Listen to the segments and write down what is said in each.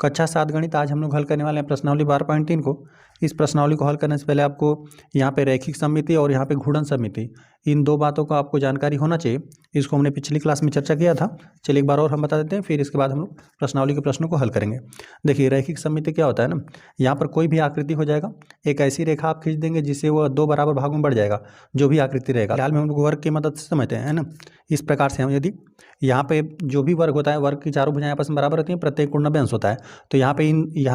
कक्षा 7 गणित आज हम लोग हल करने वाले हैं प्रश्नावली 12.3 को। इस प्रश्नावली को हल करने से पहले आपको यहाँ पे रैखिक सममिति और यहाँ पे घूर्णन सममिति, इन दो बातों का आपको जानकारी होना चाहिए। इसको हमने पिछली क्लास में चर्चा किया था। चलिए एक बार और हम बता देते हैं, फिर इसके बाद हम लोग प्रश्नावली के प्रश्नों को हल करेंगे। देखिए रैखिक सममिति क्या होता है ना, यहाँ पर कोई भी आकृति हो जाएगा, एक ऐसी रेखा आप खींच देंगे जिससे वो दो बराबर भागों में बढ़ जाएगा, जो भी आकृति रहेगा। फिलहाल में हम लोग वर्ग की मदद से समझते हैं, है ना। इस प्रकार से हम यदि यहाँ पे जो भी वर्ग होता है, वर्ग की चारों भुजाएं आपस में बराबर होती हैं, प्रत्येक कोण 90 अंश होता है। तो यहाँ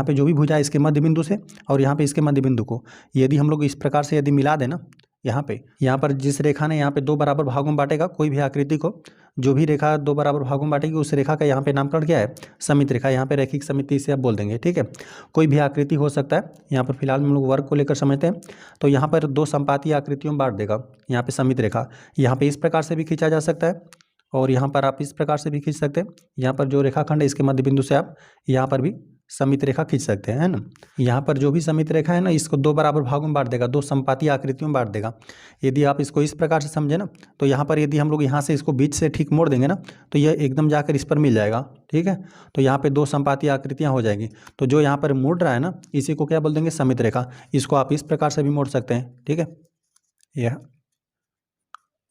पे जो भी भुजा है इसके मध्य बिंदु से और यहाँ पे इसके मध्य बिंदु को यदि हम लोग इस प्रकार से यदि मिला देना, यहाँ पर जिस रेखा ने यहाँ पे दो बराबर भागों में बांटेगा, कोई भी आकृति को जो भी रेखा दो बराबर भागों में बांटेगी, उस रेखा का यहाँ पे नामकरण क्या है, सममित रेखा। यहाँ पे रैखिक सममिति से आप बोल देंगे, ठीक है। कोई भी आकृति हो सकता है। यहाँ पर फिलहाल हम लोग वर्ग को लेकर समझते हैं। तो यहाँ पर दो संपातीय आकृतियों में बांट देगा, यहाँ पे सममित रेखा। यहाँ पे इस प्रकार से भी खींचा जा सकता है और यहाँ पर आप इस प्रकार से भी खींच सकते हैं। यहाँ पर जो रेखाखंड है इसके मध्य बिंदु से आप यहाँ पर भी सममित रेखा खींच सकते हैं, है ना। यहाँ पर जो भी सममित रेखा है ना, इसको दो बराबर भागों में बांट देगा, दो संपातीय आकृतियों में बांट देगा। यदि आप इसको इस प्रकार से समझे ना, तो यहाँ पर यदि हम लोग यहाँ से इसको बीच से ठीक मोड़ देंगे ना, तो यह एकदम जाकर इस पर मिल जाएगा, ठीक है। तो यहाँ पे दो संपातीय आकृतियाँ हो जाएंगी। तो जो यहाँ पर मुड़ रहा है ना, इसी को क्या बोल देंगे, सममित रेखा। इसको आप इस प्रकार से भी मोड़ सकते हैं, ठीक है। यह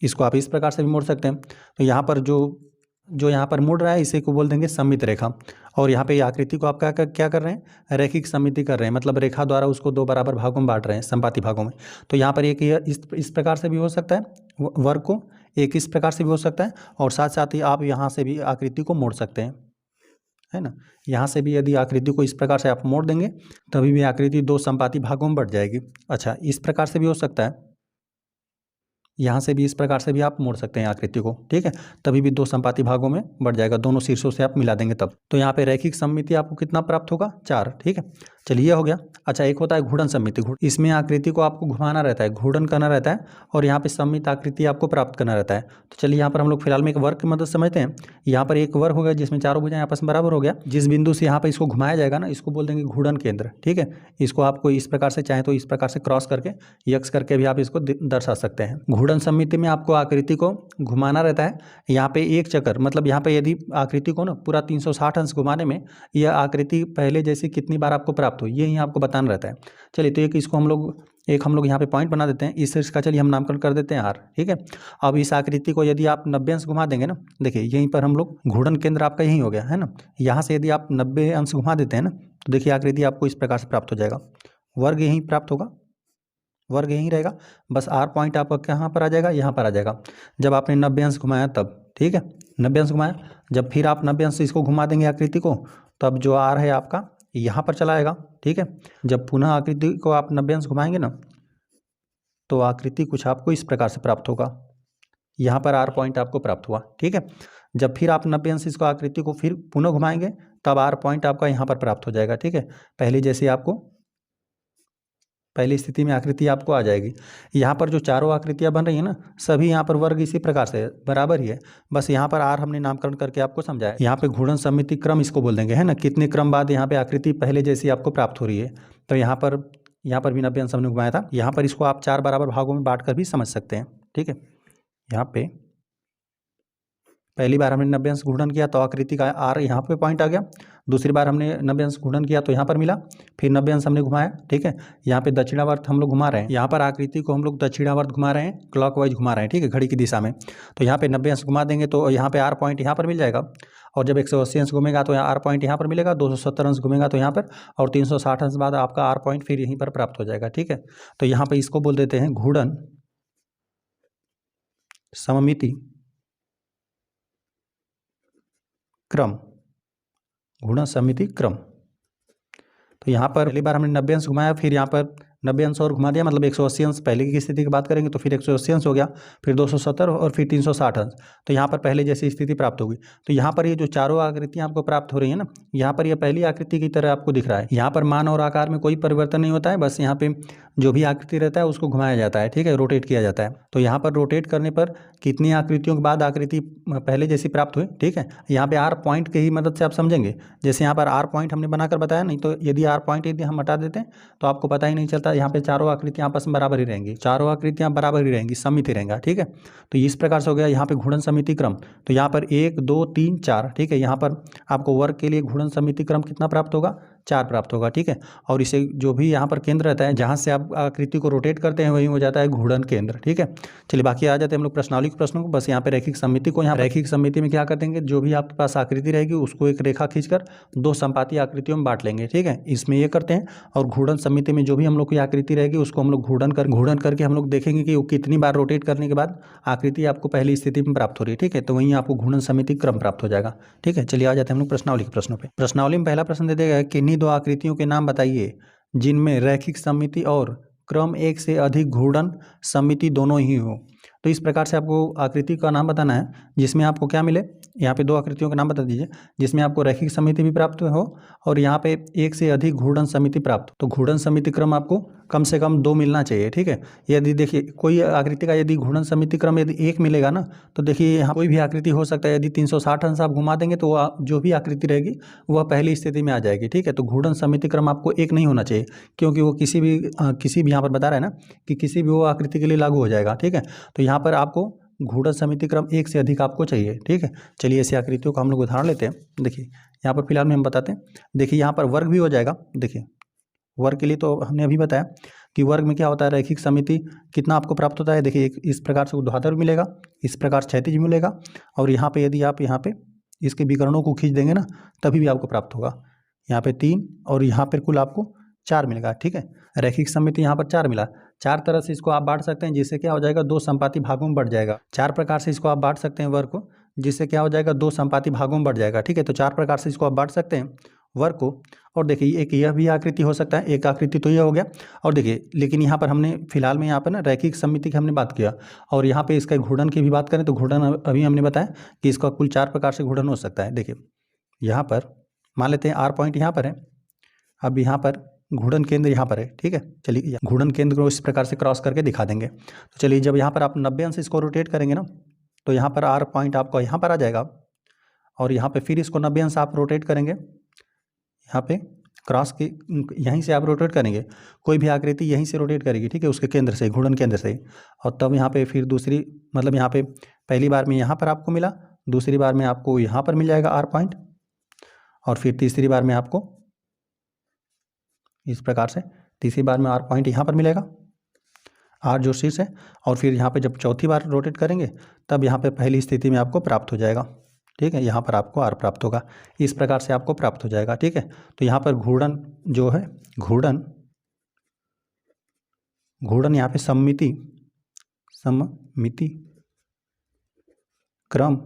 इसको आप इस प्रकार से भी मोड़ सकते हैं। तो यहाँ पर जो यहाँ पर मुड़ रहा है, इसी को बोल देंगे सममित रेखा। और यहाँ पे आकृति को आप क्या कर रहे हैं, रैखिक सममिति कर रहे हैं, मतलब रेखा द्वारा उसको दो बराबर भागों में बांट रहे हैं, संपाती भागों में। तो यहाँ पर एक इस प्रकार से भी हो सकता है वर्ग को, एक इस प्रकार से भी हो सकता है, और साथ साथ ही आप यहाँ से भी आकृति को मोड़ सकते हैं, है ना। यहाँ से भी यदि आकृति को इस प्रकार से आप मोड़ देंगे, तभी भी आकृति दो संपाती भागों में बढ़ जाएगी। अच्छा, इस प्रकार से भी हो सकता है, यहाँ से भी इस प्रकार से भी आप मोड़ सकते हैं आकृति को, ठीक है। तभी भी दो संपाती भागों में बढ़ जाएगा, दोनों शीर्षों से आप मिला देंगे तब। तो यहाँ पे रैखिक सममिति आपको कितना प्राप्त होगा, 4, ठीक है। चलिए हो गया। अच्छा, एक होता है घूर्णन सममिति। इसमें आकृति को आपको घुमाना रहता है, घूर्णन करना रहता है, और यहाँ पे सममित आकृति आपको प्राप्त करना रहता है। तो चलिए यहाँ पर हम लोग फिलहाल में एक वर्ग की मदद समझते हैं। यहाँ पर एक वर्ग हो गया जिसमें चारों भुजाएं आपस में बराबर हो गया। जिस बिंदु से यहाँ पर इसको घुमाया जाएगा ना, इसको बोल देंगे घूर्णन केंद्र, ठीक है। इसको आपको इस प्रकार से चाहे तो इस प्रकार से क्रॉस करके यक्स करके भी आप इसको दर्शा सकते हैं। घूर्णन सममिति में आपको आकृति को घुमाना रहता है। यहाँ पे एक चक्कर, मतलब यहाँ पे यदि आकृति को ना पूरा 360 अंश घुमाने में यह आकृति पहले जैसी कितनी बार आपको प्राप्त हुई, ये ही आपको बताना रहता है। चलिए, तो इसको हम लोग यहाँ पे पॉइंट बना देते हैं। इसका चलिए हम नामकरण कर देते हैं आर, ठीक है। अब इस आकृति को यदि आप 90 अंश घुमा देंगे ना, देखिए यहीं पर हम लोग घूर्णन केंद्र आपका यहीं हो गया, है ना। यहाँ से यदि आप 90 अंश घुमा देते हैं ना, तो देखिए आकृति आपको इस प्रकार से प्राप्त हो जाएगा। वर्ग यहीं प्राप्त होगा, वर्ग यहीं रहेगा, बस आर पॉइंट आपका कहाँ पर आ जाएगा, यहाँ पर आ जाएगा। जब आपने 90 अंश घुमाया तब, ठीक है, 90 अंश घुमाया। जब फिर आप 90 अंश इसको घुमा देंगे आकृति को, तब जो आर है आपका यहाँ पर चला आएगा, ठीक है। जब पुनः आकृति को आप 90 अंश घुमाएंगे ना, तो आकृति कुछ आपको इस प्रकार से प्राप्त होगा। यहाँ पर आर पॉइंट आपको प्राप्त हुआ, ठीक है। जब फिर आप 90 अंश इसको आकृति को फिर पुनः घुमाएंगे, तब आर पॉइंट आपका यहाँ पर प्राप्त हो जाएगा, ठीक है। पहली स्थिति में आकृति आपको आ जाएगी। यहाँ पर जो चारों आकृतियाँ बन रही है ना, सभी यहाँ पर वर्ग इसी प्रकार से बराबर ही है, बस यहाँ पर आर हमने नामकरण करके आपको समझाया। यहाँ पे घूर्णन सममिति क्रम इसको बोल देंगे, है ना। कितने क्रम बाद यहाँ पे आकृति पहले जैसी आपको प्राप्त हो रही है। तो यहाँ पर भी 90 अंश हमने घुमाया था। यहाँ पर इसको आप 4 बराबर भागों में बांट कर भी समझ सकते हैं, ठीक है। यहाँ पे पहली बार हमने 90 अंश घूर्णन किया तो आकृति का आर यहाँ पे पॉइंट आ गया। दूसरी बार हमने 90 अंश घूर्णन किया तो यहाँ पर मिला, फिर 90 अंश हमने घुमाया, ठीक है। यहाँ पे दक्षिणावर्त हम लोग घुमा रहे हैं, यहाँ पर आकृति को हम लोग दक्षिणावर्त घुमा रहे हैं, क्लॉकवाइज घुमा रहे हैं, ठीक है, घड़ी की दिशा में। तो यहाँ पे 90 अंश घुमा देंगे तो यहाँ पे आर पॉइंट यहाँ पर मिल जाएगा। और जब 180 अंश घूमेगा तो यहाँ आर पॉइंट यहाँ पर मिलेगा, 270 अंश घूमेगा तो यहाँ पर, और 360 अंश बाद आपका आर पॉइंट फिर यहीं पर प्राप्त हो जाएगा, ठीक है। तो यहाँ पर इसको बोल देते हैं घूर्णन सममिति क्रम, घूर्णन सममिति क्रम। तो यहाँ पर पहली बार हमने 90 अंश घुमाया, फिर यहाँ पर 90 अंश और घुमा दिया, मतलब 180 अंश। पहले की स्थिति की बात करेंगे तो फिर 180 अंश हो गया, फिर 270 और फिर 360 अंश। तो यहाँ पर पहले जैसी स्थिति प्राप्त होगी। तो यहाँ पर ये जो चारों आकृतियाँ आपको प्राप्त हो रही है ना, यहाँ पर ये पहली आकृति की तरह आपको दिख रहा है। यहाँ पर मान और आकार में कोई परिवर्तन नहीं होता है, बस यहाँ पे जो भी आकृति रहता है उसको घुमाया जाता है, ठीक है, रोटेट किया जाता है। तो यहाँ पर रोटेट करने पर कितनी आकृतियों के बाद आकृति पहले जैसी प्राप्त हुई, ठीक है। यहाँ पे आर पॉइंट की ही मदद से आप समझेंगे। जैसे यहाँ पर आर पॉइंट हमने बनाकर बताया, नहीं तो यदि आर पॉइंट यदि हम हटा देते हैं तो आपको पता ही नहीं चलता यहाँ पे चारों आकृतियाँ आपस में बराबर ही रहेंगी, चारों आकृतियाँ बराबर ही रहेंगी, सममित ही रहेंगा। ठीक है, तो इस प्रकार से हो गया यहाँ पे घूर्णन सममिति क्रम। तो यहाँ पर 1 2 3 4, ठीक है, यहाँ पर आपको वर्ग के लिए घूर्णन सममिति क्रम कितना प्राप्त होगा, 4 प्राप्त होगा। ठीक है, और इसे जो भी यहाँ पर केंद्र रहता है, जहाँ से आप आकृति को रोटेट करते हैं वही हो जाता है घूर्णन केंद्र। ठीक है, चलिए बाकी आ जाते हैं हम लोग प्रश्नावली के प्रश्नों को। बस यहाँ पे रैखिक सममिति को, यहाँ रैखिक सममिति में क्या कर देंगे, जो भी आपके पास आकृति रहेगी उसको एक रेखा खींचकर दो संपाती आकृतियों में बांट लेंगे। ठीक है, इसमें ये करते हैं। और घूर्णन सममिति में जो भी हम लोग की आकृति रहेगी उसको हम लोग घूर्णन करके हम लोग देखेंगे कि वो कितनी बार रोटेट करने के बाद आकृति आपको पहली स्थिति में प्राप्त हो रही है। ठीक है, तो वहीं आपको घूर्णन सममिति क्रम प्राप्त हो जाएगा। ठीक है, चलिए आ जाते हैं हम लोग प्रश्नावली के प्रश्नों पे। प्रश्नावली में पहला प्रश्न दे देगा, किन्हीं दो आकृतियों के नाम बताइए जिनमें रैखिक सममिति और क्रम एक से अधिक घूर्णन सममिति दोनों ही हो। तो इस प्रकार से आपको आकृति का नाम बताना है जिसमें आपको क्या मिले, यहाँ पे दो आकृतियों का नाम बता दीजिए जिसमें आपको रैखिक सममिति भी प्राप्त हो और यहाँ पे एक से अधिक घूर्णन सममिति प्राप्त हो। तो घूर्णन सममिति क्रम आपको कम से कम 2 मिलना चाहिए। ठीक है, यदि देखिए कोई आकृति का यदि घूर्णन सममिति क्रम यदि 1 मिलेगा ना, तो देखिए यहाँ कोई भी आकृति हो सकता है, यदि 360 अंश आप घुमा देंगे तो वह जो भी आकृति रहेगी वह पहली स्थिति में आ जाएगी। ठीक है, तो घूर्णन सममिति क्रम आपको 1 नहीं होना चाहिए, क्योंकि वो किसी भी यहाँ पर बता रहा है ना कि किसी भी वो आकृति के लिए लागू हो जाएगा। ठीक है, तो यहाँ पर आपको घूर्णन सममिति क्रम 1 से अधिक आपको चाहिए। ठीक है, चलिए ऐसी आकृतियों का हम लोग उदाहरण लेते हैं। देखिए यहाँ पर फिलहाल में हम बताते हैं। देखिए यहाँ पर वर्ग भी हो जाएगा। देखिए वर्ग के लिए तो हमने अभी बताया कि वर्ग में क्या होता है, रैखिक सममिति कितना आपको प्राप्त होता है। देखिए इस प्रकार से ऊर्ध्वाधर मिलेगा, इस प्रकार क्षैतिज मिलेगा, और यहाँ पे यदि आप यहाँ पे इसके विकर्णों को खींच देंगे ना तभी भी आपको प्राप्त होगा। यहाँ पे 3 और यहाँ पर कुल आपको 4 मिलेगा। ठीक है, रैखिक सममिति यहाँ पर 4 मिला। 4 तरह से इसको आप बांट सकते हैं, जिससे क्या हो जाएगा, 2 संपाती भागों में बढ़ जाएगा। 4 प्रकार से इसको आप बांट सकते हैं वर्ग को, जिससे क्या हो जाएगा, 2 संपाती भागों में बढ़ जाएगा। ठीक है, तो 4 प्रकार से इसको आप बांट सकते हैं वर्ग को। और देखिए एक यह भी आकृति हो सकता है, एक आकृति तो यह हो गया। और देखिए लेकिन यहाँ पर हमने फिलहाल में यहाँ पर ना रैखिक सममिति की हमने बात किया, और यहाँ पे इसका घूर्णन की भी बात करें तो घूर्णन अभी हमने बताया कि इसका कुल 4 प्रकार से घूर्णन हो सकता है। देखिए यहाँ पर मान लेते हैं R पॉइंट यहाँ पर है, अब यहाँ पर घूर्णन केंद्र यहाँ पर है। ठीक है, चलिए घूर्णन केंद्र को इस प्रकार से क्रॉस करके दिखा देंगे। तो चलिए जब यहाँ पर आप 90 अंश इसको रोटेट करेंगे ना, तो यहाँ पर R पॉइंट आपको यहाँ पर आ जाएगा, और यहाँ पे फिर इसको 90 अंश आप रोटेट करेंगे, यहाँ पे क्रॉस के यहीं से आप रोटेट करेंगे, कोई भी आकृति यहीं से रोटेट करेगी। ठीक है, उसके केंद्र से, घूर्णन केंद्र से। और तब यहाँ पे फिर दूसरी, मतलब यहाँ पे पहली बार में यहाँ पर आपको मिला, दूसरी बार में आपको यहाँ पर मिल जाएगा R पॉइंट, और फिर तीसरी बार में आपको इस प्रकार से, तीसरी बार में R पॉइंट यहाँ पर मिलेगा, R जो शीर्ष है, और फिर यहाँ पे जब चौथी बार रोटेट करेंगे तब यहाँ पे पहली स्थिति में आपको प्राप्त हो जाएगा। ठीक है, यहाँ पर आपको R प्राप्त होगा, इस प्रकार से आपको प्राप्त हो जाएगा। ठीक है, तो यहाँ पर घूर्णन जो है, घूर्णन यहाँ पे सममिति क्रम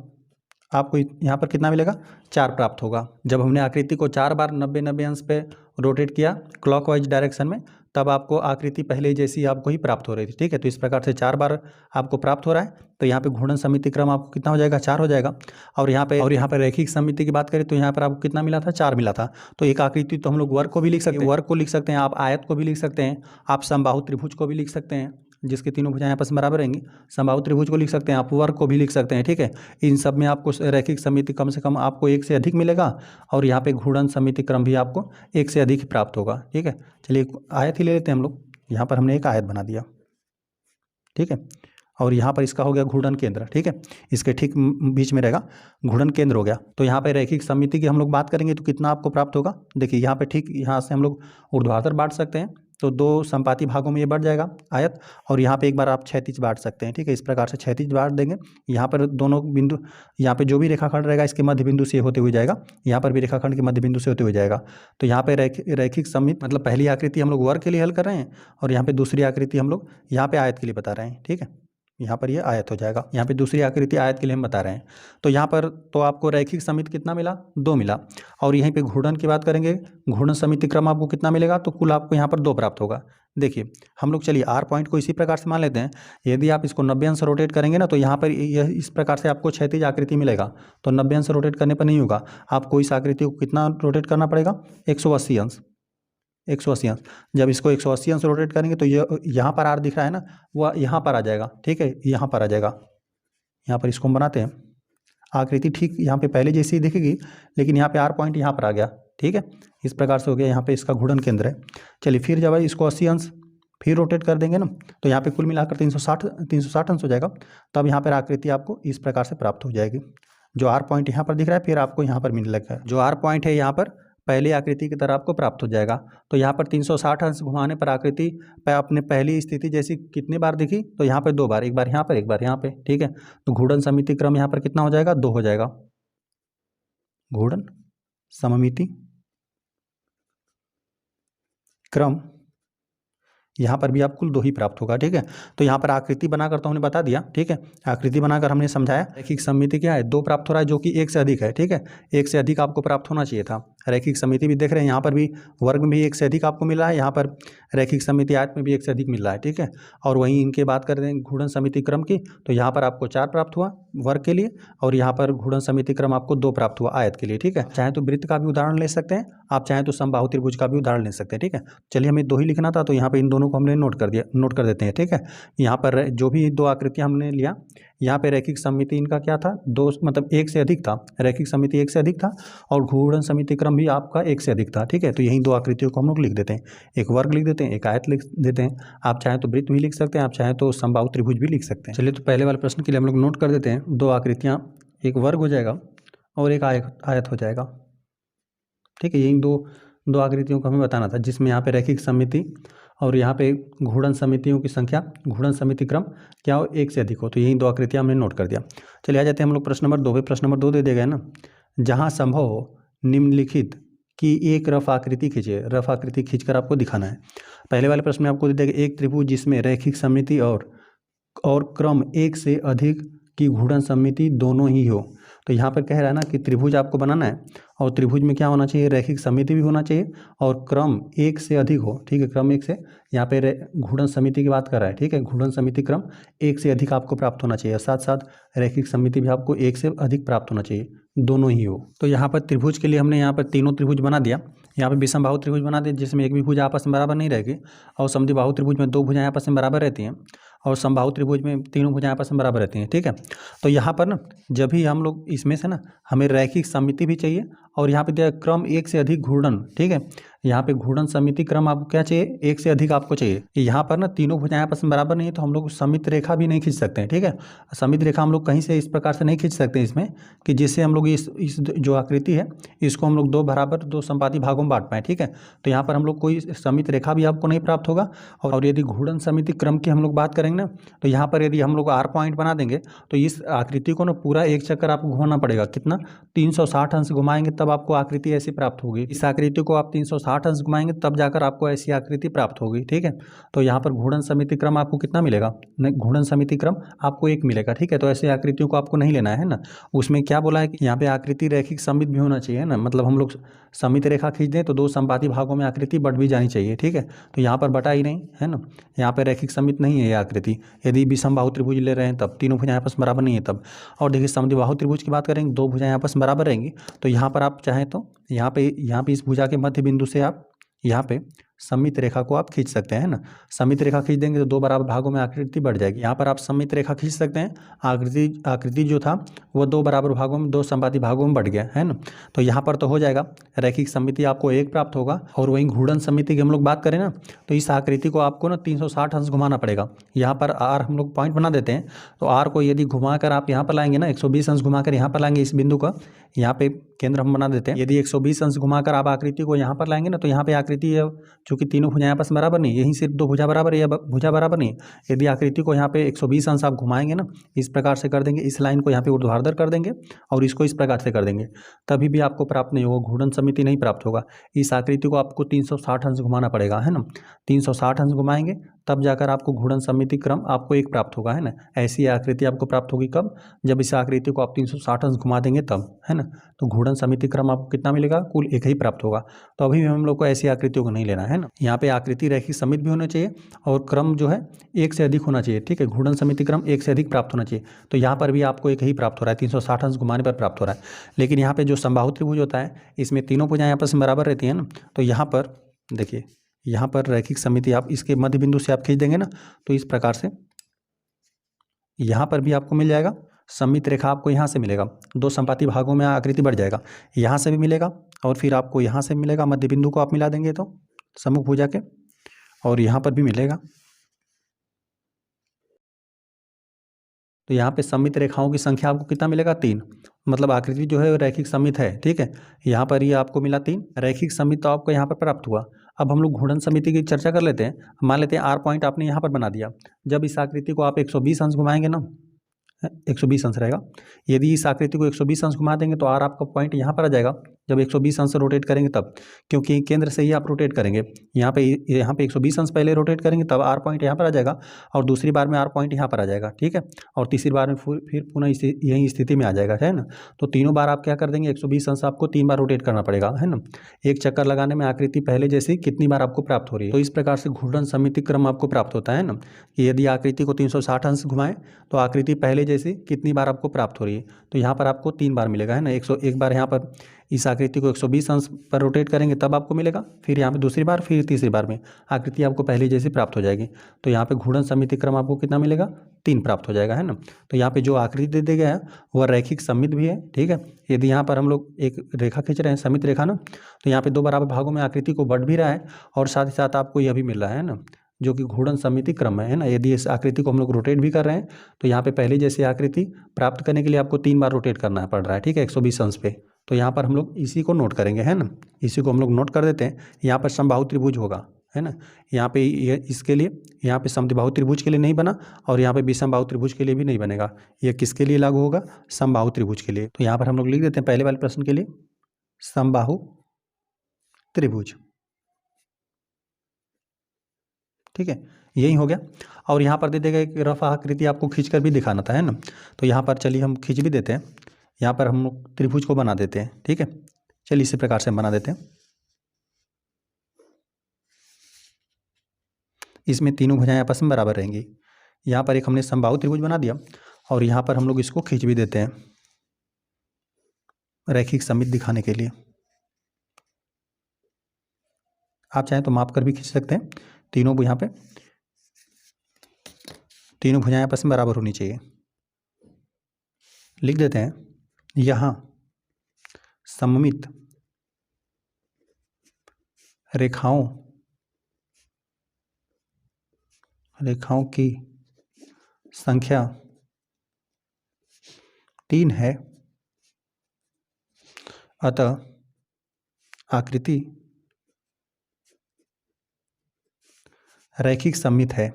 आपको यहाँ पर कितना मिलेगा, 4 प्राप्त होगा। जब हमने आकृति को 4 बार 90 अंश पे रोटेट किया क्लॉकवाइज डायरेक्शन में, तब आपको आकृति पहले जैसी आपको ही प्राप्त हो रही थी। ठीक है, तो इस प्रकार से 4 बार आपको प्राप्त हो रहा है। तो यहाँ पे घूर्णन सममिति क्रम आपको कितना हो जाएगा, 4 हो जाएगा। और यहाँ पे रैखिक सममिति की बात करें तो यहाँ पर आपको कितना मिला था, 4 मिला था। तो एक आकृति तो हम लोग वर्ग को भी लिख सकते हैं, वर्ग को लिख सकते हैं, आप आयत को भी लिख सकते हैं, आप समबाहु त्रिभुज को भी लिख सकते हैं, जिसके तीनों भुजाएं आपस में बराबर रहेंगी। समबाहु त्रिभुज को लिख सकते हैं, आप वर्ग को भी लिख सकते हैं। ठीक है, इन सब में आपको रैखिक सममिति कम से कम आपको 1 से अधिक मिलेगा, और यहाँ पे घूर्णन सममिति क्रम भी आपको 1 से अधिक प्राप्त होगा। ठीक है, चलिए आयत ही ले लेते हैं हम लोग। यहाँ पर हमने एक आयत बना दिया। ठीक है, और यहाँ पर इसका हो गया घूर्णन केंद्र। ठीक है, इसके ठीक बीच में रहेगा घूर्णन केंद्र हो गया। तो यहाँ पे रैखिक सममिति की हम लोग बात करेंगे तो कितना आपको प्राप्त होगा। देखिए यहाँ पे ठीक यहाँ से हम लोग ऊर्ध्वाधर बांट सकते हैं, तो 2 संपाती भागों में ये बढ़ जाएगा आयत, और यहाँ पे एक बार आप क्षैतिज बांट सकते हैं। ठीक है, इस प्रकार से क्षैतिज बांट देंगे। यहाँ पर दोनों बिंदु, यहाँ पे जो भी रेखाखंड रहेगा इसके मध्य बिंदु से होते हुए जाएगा, यहाँ पर भी रेखाखंड के मध्य बिंदु से होते हुए जाएगा। तो यहाँ पे रैखिक सममिति, मतलब पहली आकृति हम लोग वर्ग के लिए हल कर रहे हैं, और यहाँ पे दूसरी आकृति हम लोग यहाँ पे आयत के लिए बता रहे हैं। ठीक है, यहाँ पर ये आयत हो जाएगा, यहाँ पे दूसरी आकृति आयत के लिए हम बता रहे हैं। तो यहाँ पर तो आपको रैखिक सममिति कितना मिला, 2 मिला। और यहीं पे घूर्णन की बात करेंगे, घूर्णन सममिति क्रम आपको कितना मिलेगा, तो कुल आपको यहाँ पर 2 प्राप्त होगा। देखिए हम लोग चलिए R पॉइंट को इसी प्रकार से मान लेते हैं। यदि आप इसको 90 अंश रोटेट करेंगे ना, तो यहाँ पर यह इस प्रकार से आपको क्षैतिज आकृति मिलेगा। तो 90 अंश रोटेट करने पर नहीं होगा, आपको इस आकृति को कितना रोटेट करना पड़ेगा, 180 अंश। 180 अंश। जब इसको 180 अंश रोटेट करेंगे तो यहाँ पर R दिख रहा है ना, वह यहाँ पर आ जाएगा। ठीक है, यहाँ पर आ जाएगा। यहाँ पर इसको हम बनाते हैं, आकृति ठीक यहाँ पे पहले जैसी ही दिखेगी, लेकिन यहाँ पे R पॉइंट यहाँ पर आ गया। ठीक है, इस प्रकार से हो गया। यहाँ पे इसका घूर्णन केंद्र है। चलिए फिर जब इसको 80 अंश फिर रोटेट कर देंगे ना, तो यहाँ पे कुल मिलाकर 360 अंश हो जाएगा। तब यहाँ पर आकृति आपको इस प्रकार से प्राप्त हो जाएगी। जो आर पॉइंट यहाँ पर दिख रहा है फिर आपको यहाँ पर मिलने लगा है, जो आर पॉइंट है यहाँ पर पहली आकृति की तरह आपको प्राप्त हो जाएगा। तो यहाँ पर 360 अंश घुमाने पर आकृति अपने पहली स्थिति जैसी कितनी बार दिखी, तो यहाँ पर 2 बार, एक बार यहाँ पर एक बार यहाँ पे, ठीक है। तो घूर्णन सममिति क्रम यहाँ पर कितना हो जाएगा, 2 हो जाएगा। घूर्णन सममिति क्रम यहाँ पर भी आप कुल 2 ही प्राप्त होगा, ठीक है। तो यहाँ पर आकृति बनाकर तो हमने बता दिया, ठीक है। आकृति बनाकर हमने समझाया रैखिक सममिति क्या है, 2 प्राप्त हो रहा है जो कि 1 से अधिक है, ठीक है। 1 से अधिक आपको प्राप्त होना चाहिए था। रैखिक सममिति भी देख रहे हैं, यहाँ पर भी वर्ग में भी 1 से अधिक आपको मिल रहा है, यहाँ पर रैखिक सममिति आयत में भी 1 से अधिक मिल रहा है, ठीक है। और वहीं इनके बात कर रहे हैं घूर्णन सममिति क्रम की, तो यहाँ पर आपको 4 प्राप्त हुआ वर्ग के लिए, और यहाँ पर घूर्णन सममिति क्रम आपको 2 प्राप्त हुआ आयत के लिए, ठीक है। चाहे तो वृत्त का भी उदाहरण ले सकते हैं, आप चाहें तो समबाहु त्रिभुज का भी उदाहरण ले सकते हैं, ठीक है। चलिए हमें 2 ही लिखना था, तो यहाँ पर इन दोनों को हमने नोट कर देते हैं, ठीक है। यहाँ पर जो भी 2 आकृतियाँ हमने लिया, यहाँ पे रैखिक सममिति इनका क्या था, 2 मतलब 1 से अधिक था, रैखिक सममिति 1 से अधिक था, और घूर्णन सममिति क्रम भी आपका 1 से अधिक था, ठीक है। तो यही 2 आकृतियों को हम लोग लिख देते हैं, एक वर्ग लिख देते हैं, एक आयत लिख देते हैं। आप चाहें तो वृत्त भी लिख सकते हैं, आप चाहें तो समबाहु त्रिभुज भी लिख सकते हैं। चलिए तो पहले वाले प्रश्न के लिए हम लोग नोट कर देते हैं, 2 आकृतियाँ, एक वर्ग हो जाएगा और एक आयत हो जाएगा, ठीक है। यही दो आकृतियों को हमें बताना था, जिसमें यहाँ पे रैखिक सममिति और यहाँ पे घूर्णन समितियों की संख्या, घूर्णन समिति क्रम क्या हो, 1 से अधिक हो। तो यही 2 आकृतियाँ हमने नोट कर दिया। चलिए आ जाते हैं हम लोग प्रश्न नंबर 2 पे। प्रश्न नंबर 2 दे दिया गया ना, जहाँ संभव हो निम्नलिखित की एक रफ आकृति खींचे। रफ आकृति खींचकर आपको दिखाना है। पहले वाले प्रश्न में आपको दे दिया गया एक त्रिभुज जिसमें रैखिक सममिति और क्रम 1 से अधिक की घूर्णन सममिति दोनों ही हो। तो यहाँ पर कह रहा है ना कि त्रिभुज आपको बनाना है, और त्रिभुज में क्या होना चाहिए, रैखिक सममिति भी होना चाहिए और क्रम 1 से अधिक हो, ठीक है। क्रम 1 से, यहाँ पे घूर्णन समिति की बात कर रहा है, ठीक है। घूर्णन समिति क्रम 1 से अधिक आपको प्राप्त होना चाहिए, साथ साथ रैखिक सममिति भी आपको 1 से अधिक प्राप्त होना चाहिए, दोनों ही हो। तो यहाँ पर त्रिभुज के लिए हमने यहाँ पर तीनों त्रिभुज बना दिया। यहाँ पर विषमबाहु त्रिभुज बना दिया, जिसमें एक भी भुजा आपस में बराबर नहीं रहेगी, और समद्विबाहु त्रिभुज में 2 भुजाएं आपस में बराबर रहती हैं, और समबाहु त्रिभुज में 3 भुजाएं आपस में बराबर रहती हैं, ठीक है। तो यहाँ पर ना जब भी हम लोग इसमें से ना हमें रैखिक सममिति भी चाहिए, और यहाँ पे दिया क्रम 1 से अधिक घूर्णन, ठीक है। यहाँ पे घूर्णन सममिति क्रम आपको क्या चाहिए, 1 से अधिक आपको चाहिए। यहाँ पर ना तीनों भुजाएं आपस में बराबर नहीं है, तो हम लोग समित रेखा भी नहीं खींच सकते हैं, ठीक है। समित रेखा हम लोग कहीं से इस प्रकार से नहीं खींच सकते इसमें, कि जिससे हम लोग इस जो आकृति है इसको हम लोग 2 बराबर 2 संपाती भागों में बांट पाएँ, ठीक है। तो यहाँ पर हम लोग कोई समित रेखा भी आपको नहीं प्राप्त होगा। और यदि घूर्णन समिति क्रम की हम लोग बात करेंगे ना, तो यहाँ पर यदि हम लोग आर पॉइंट बना देंगे, तो इस आकृति को ना पूरा एक चक्कर आपको घुमाना पड़ेगा। कितना, 360 अंश घुमाएंगे तब आपको आकृति ऐसी प्राप्त होगी। इस आकृति को आप 360 अंश घुमाएंगे तब जाकर आपको ऐसी आकृति प्राप्त होगी, ठीक है। तो यहाँ पर घूर्णन समिति क्रम आपको कितना मिलेगा, घूर्णन समिति क्रम आपको 1 मिलेगा, ठीक है। तो ऐसी आकृतियों को आपको नहीं लेना है ना। उसमें क्या बोला है कि यहाँ पे आकृति रैखिक सममित भी होना चाहिए ना, मतलब हम लोग समित रेखा खींच दें तो 2 संपाती भागों में आकृति बट भी जानी चाहिए, ठीक है। तो यहाँ पर बटा ही नहीं है ना, यहाँ पे रैखिक सममित नहीं है ये आकृति। यदि विषमबाहु त्रिभुज ले रहे हैं तब तीनों भुजाएं आपस में बराबर नहीं है तब। और देखिए समद्विबाहु त्रिभुज की बात करेंगे, 2 भुजाएं आपस में बराबर रहेंगी, तो यहाँ पर आप चाहें तो यहाँ पे इस भुजा के मध्य बिंदु से आप यहाँ पे सममित रेखा को आप खींच सकते हैं ना। सममित रेखा खींच देंगे तो 2 बराबर भागों में आकृति बढ़ जाएगी। यहाँ पर आप सममित रेखा खींच सकते हैं, आकृति जो था वो 2 बराबर भागों में 2 संपाती भागों में बढ़ गया है ना। तो यहाँ पर तो हो जाएगा, रैखिक सममिति आपको 1 प्राप्त होगा। और वहीं घूर्णन सममिति की हम लोग बात करें ना, तो इस आकृति को आपको ना 360 अंश घुमाना पड़ेगा। यहाँ पर आर हम लोग पॉइंट बना देते हैं, तो आर को यदि घुमाकर आप यहाँ पर लाएंगे ना, 120 अंश घुमाकर यहाँ पर लाएंगे, इस बिंदु का यहाँ पे केंद्र हम बना देते हैं। यदि 120 अंश घुमाकर आप आकृति को यहाँ पर लाएंगे ना, तो यहाँ पे आकृति है, चूंकि तीनों भुजाएं आपस में बराबर नहीं, यहीं सिर्फ 2 भुजा बराबर है या भुजा बराबर नहीं। यदि आकृति को यहाँ पे 120 अंश आप घुमाएंगे ना, इस प्रकार से कर देंगे, इस लाइन को यहाँ पे ऊर्ध्वाधर कर देंगे और इसको इस प्रकार से कर देंगे, तभी भी आपको प्राप्त नहीं होगा, घूर्णन समिति नहीं प्राप्त होगा। इस आकृति को आपको 360 अंश घुमाना पड़ेगा, है ना। 360 अंश घुमाएंगे तब जाकर आपको घूर्णन समिति क्रम आपको 1 प्राप्त होगा, है ना। ऐसी आकृति आपको प्राप्त होगी कब, जब इस आकृति को आप 360 अंश घुमा देंगे तब, है ना। तो घूर्णन समिति क्रम आपको कितना मिलेगा, कुल 1 ही प्राप्त होगा। तो अभी भी हम लोग को ऐसी आकृतियों को नहीं लेना है ना। यहाँ पे आकृति रैखिक सममित भी होना चाहिए और क्रम जो है 1 से अधिक होना चाहिए, ठीक है। घूर्णन समिति क्रम 1 से अधिक प्राप्त होना चाहिए। तो यहाँ पर भी आपको 1 ही प्राप्त हो रहा है, 360 अंश घुमाने पर प्राप्त हो रहा है। लेकिन यहाँ पे जो समबाहु त्रिभुज होता है, इसमें तीनों भुजाएं आपस में बराबर रहती है ना। तो यहाँ पर देखिए, यहाँ पर रैखिक समिति आप इसके मध्य बिंदु से आप खींच देंगे ना, तो इस प्रकार से यहाँ पर भी आपको मिल जाएगा। सममित रेखा आपको यहाँ से मिलेगा, 2 संपाती भागों में आकृति बढ़ जाएगा, यहाँ से भी मिलेगा और फिर आपको यहाँ से मिलेगा। मध्य बिंदु को आप मिला देंगे तो सम्मुख भुजा के, और यहाँ पर भी मिलेगा। तो यहाँ पे सममित रेखाओं की संख्या आपको कितना मिलेगा? 3। मतलब आकृति जो है रैखिक सममित है, ठीक है। यहाँ पर ये आपको मिला 3 रैखिक सममित, तो आपको यहाँ पर प्राप्त हुआ। अब हम लोग घूर्णन समिति की चर्चा कर लेते हैं। मान लेते हैं आर पॉइंट आपने यहाँ पर बना दिया। जब इस आकृति को आप 120 अंश घुमाएंगे ना, 120 अंश रहेगा। यदि इस आकृति को 120 अंश घुमा देंगे तो आर आपका पॉइंट यहाँ पर आ जाएगा। जब 120 अंश रोटेट करेंगे तब, क्योंकि केंद्र से ही आप रोटेट करेंगे। यहाँ पे 120 अंश पहले रोटेट करेंगे तब आर पॉइंट यहाँ पर आ जाएगा, और दूसरी बार में आर पॉइंट यहाँ पर आ जाएगा, ठीक है। और तीसरी बार में फिर पुनः यही स्थिति में आ जाएगा, है ना। तो तीनों बार आप क्या कर देंगे, 120 अंश आपको 3 बार रोटेट करना पड़ेगा, है ना। एक चक्कर लगाने में आकृति पहले जैसी कितनी बार आपको प्राप्त हो रही है। तो इस प्रकार से घूर्णन सममिति क्रम आपको प्राप्त होता है ना, कि यदि आकृति को 360 अंश घुमाएं तो आकृति पहले जैसी कितनी बार आपको प्राप्त हो रही है। तो यहाँ पर आपको 3 बार मिलेगा, है ना। 101 बार यहाँ पर इस आकृति को 120 अंश पर रोटेट करेंगे तब आपको मिलेगा, फिर यहाँ पे दूसरी बार, फिर तीसरी बार में आकृति आपको पहले जैसी प्राप्त हो जाएगी। तो यहाँ पे घूर्णन सममिति क्रम आपको कितना मिलेगा? 3 प्राप्त हो जाएगा, है ना। तो यहाँ पे जो आकृति दे दिया गया है वह रैखिक सममित भी है, ठीक है। यदि यहाँ पर हम लोग एक रेखा खींच रहे हैं, सममित रेखा ना, तो यहाँ पे 2 बराबर भागों में आकृति को बढ़ भी रहा है और साथ ही साथ आपको यह भी मिल रहा है ना, जो कि घूर्णन सममिति क्रम है ना। यदि इस आकृति को हम लोग रोटेट भी कर रहे हैं तो यहाँ पे पहले जैसी आकृति प्राप्त करने के लिए आपको 3 बार रोटेट करना पड़ रहा है, ठीक है, 120 अंश पे। तो यहाँ पर हम लोग इसी को नोट करेंगे, है ना। इसी को हम लोग नोट कर देते हैं। यहाँ पर समबाहु त्रिभुज होगा, है ना। यहाँ पे इसके लिए, यहाँ पे समद्विबाहु त्रिभुज के लिए नहीं बना, और यहाँ पे विषमबाहु त्रिभुज के लिए भी नहीं बनेगा। यह किसके लिए लागू होगा? समबाहु त्रिभुज के लिए। तो यहाँ पर हम लोग लिख देते हैं पहले वाले प्रश्न के लिए समबाहु त्रिभुज, ठीक है, यही हो गया। और यहाँ पर दे देगा एक रफ आकृति आपको खींचकर भी दिखाना था, है ना। तो यहाँ पर चलिए हम खींच भी देते हैं। यहाँ पर हम लोग त्रिभुज को बना देते हैं, ठीक है। चलिए इसी प्रकार से हम बना देते हैं। इसमें तीनों भुजाएं आपस में बराबर रहेंगी। यहाँ पर एक हमने समबाहु त्रिभुज बना दिया, और यहाँ पर हम लोग इसको खींच भी देते हैं रैखिक सममित दिखाने के लिए। आप चाहें तो माप कर भी खींच सकते हैं। तीनों यहाँ पे तीनों भुजाएं आपस में बराबर होनी चाहिए। लिख देते हैं यहाँ सममित रेखाओं की संख्या 3 है, अतः आकृति रैखिक सममित है।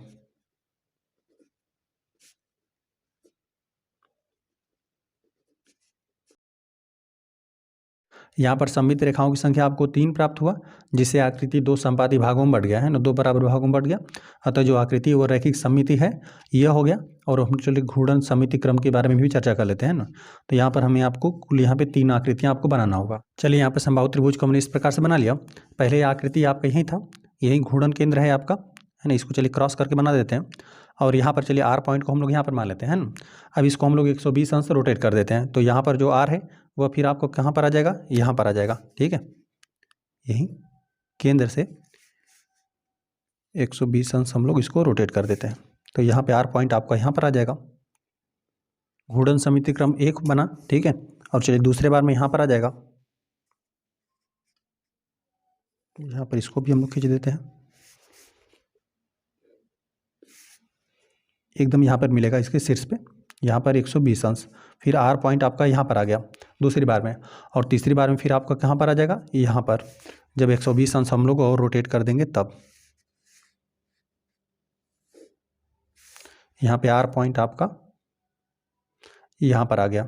यहाँ पर सममित रेखाओं की संख्या आपको 3 प्राप्त हुआ, जिससे आकृति 2 संपाती भागों में बढ़ गया, है ना, 2 बराबर भागों में बढ़ गया। अतः जो आकृति वो रैखिक सममिति है, यह हो गया। और हम चलिए घूर्णन सममिति क्रम के बारे में भी चर्चा कर लेते हैं ना। तो यहाँ पर हमें आपको कुल यहाँ पे 3 आकृतियाँ आपको बनाना होगा। चलिए यहाँ पर समबाहु त्रिभुज को हमने इस प्रकार से बना लिया। पहले आकृति आपका यही था, यही घूर्णन केंद्र है आपका, है ना। इसको चलिए क्रॉस करके बना देते हैं। और यहाँ पर चलिए आर पॉइंट को हम लोग यहाँ पर मान लेते हैं, है ना। अब इसको हम लोग 120 अंश रोटेट कर देते हैं। तो यहाँ पर जो आर है वह फिर आपको कहाँ पर आ जाएगा? यहाँ पर आ जाएगा, ठीक है। यही केंद्र से 120 अंश हम लोग इसको रोटेट कर देते हैं। तो यहाँ पे आर पॉइंट आपका यहाँ पर आ जाएगा। घूर्णन सममिति क्रम 1 बना, ठीक है। और चलिए दूसरे बार में यहाँ पर आ जाएगा। यहाँ पर इसको भी हम लोग खींच देते हैं। एकदम यहाँ पर मिलेगा इसके शीर्ष पे, यहाँ पर 120 अंश। फिर आर पॉइंट आपका यहाँ पर आ गया दूसरी बार में, और तीसरी बार में फिर आपका कहाँ पर आ जाएगा? यहाँ पर। जब 120 अंश हम लोग और रोटेट कर देंगे तब यहाँ पे आर पॉइंट आपका यहाँ पर आ गया।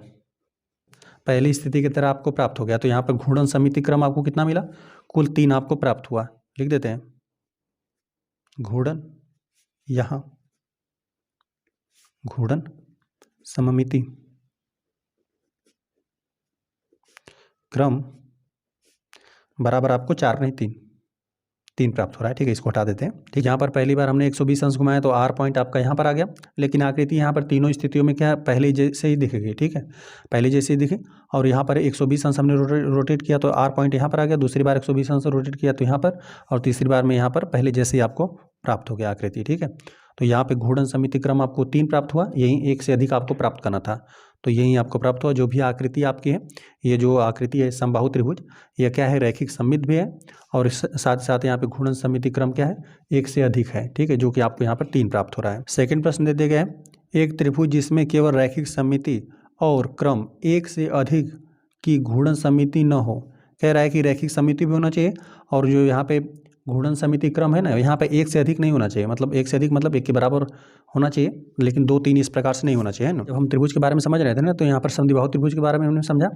पहली स्थिति की तरह आपको प्राप्त हो गया। तो यहाँ पर घूर्णन सममिति क्रम आपको कितना मिला? कुल 3 आपको प्राप्त हुआ। लिख देते हैं घूर्णन, यहाँ घूर्णन सममिति क्रम बराबर आपको 4 नहीं 3 प्राप्त हो रहा है, ठीक है। इसको हटा देते हैं, ठीक। यहाँ पर पहली बार हमने 120 अंश घुमाया तो आर पॉइंट आपका यहाँ पर आ गया, लेकिन आकृति यहाँ पर तीनों स्थितियों में क्या पहले जैसे ही दिखेगी, ठीक है, पहले जैसे ही दिखे। और यहाँ पर 120 अंश हमने रोटेट किया तो आर पॉइंट यहाँ पर आ गया। दूसरी बार 120 अंश रोटेट किया तो यहाँ पर, और तीसरी बार में यहाँ पर पहले जैसे ही आपको प्राप्त हो गया आकृति, ठीक है। तो यहाँ पे घूर्णन सममिति क्रम आपको 3 प्राप्त हुआ, यही 1 से अधिक आपको प्राप्त करना था। तो यही आपको प्राप्त हुआ। जो भी आकृति आपकी है, ये जो आकृति है समबाहु त्रिभुज, यह क्या है, रैखिक सममित भी है और साथ साथ यहाँ पे घूर्णन सममिति क्रम क्या है, एक से अधिक है। ठीक है, जो कि आपको यहाँ पर 3 प्राप्त हो रहा है। सेकंड प्रश्न दे दिया गया है, एक त्रिभुज जिसमें केवल रैखिक सममिति और क्रम एक से अधिक की घूर्णन सममिति न हो। कह रहा है कि रैखिक सममिति भी होना चाहिए और जो यहाँ पे घूर्णन सममिति क्रम है ना, यहाँ पे एक से अधिक नहीं होना चाहिए। मतलब एक से अधिक मतलब एक के बराबर होना चाहिए, लेकिन 2, 3 इस प्रकार से नहीं होना चाहिए, है ना। जब हम त्रिभुज के बारे में समझ रहे थे ना, तो यहाँ पर समद्विबाहु त्रिभुज के बारे में हमने समझा।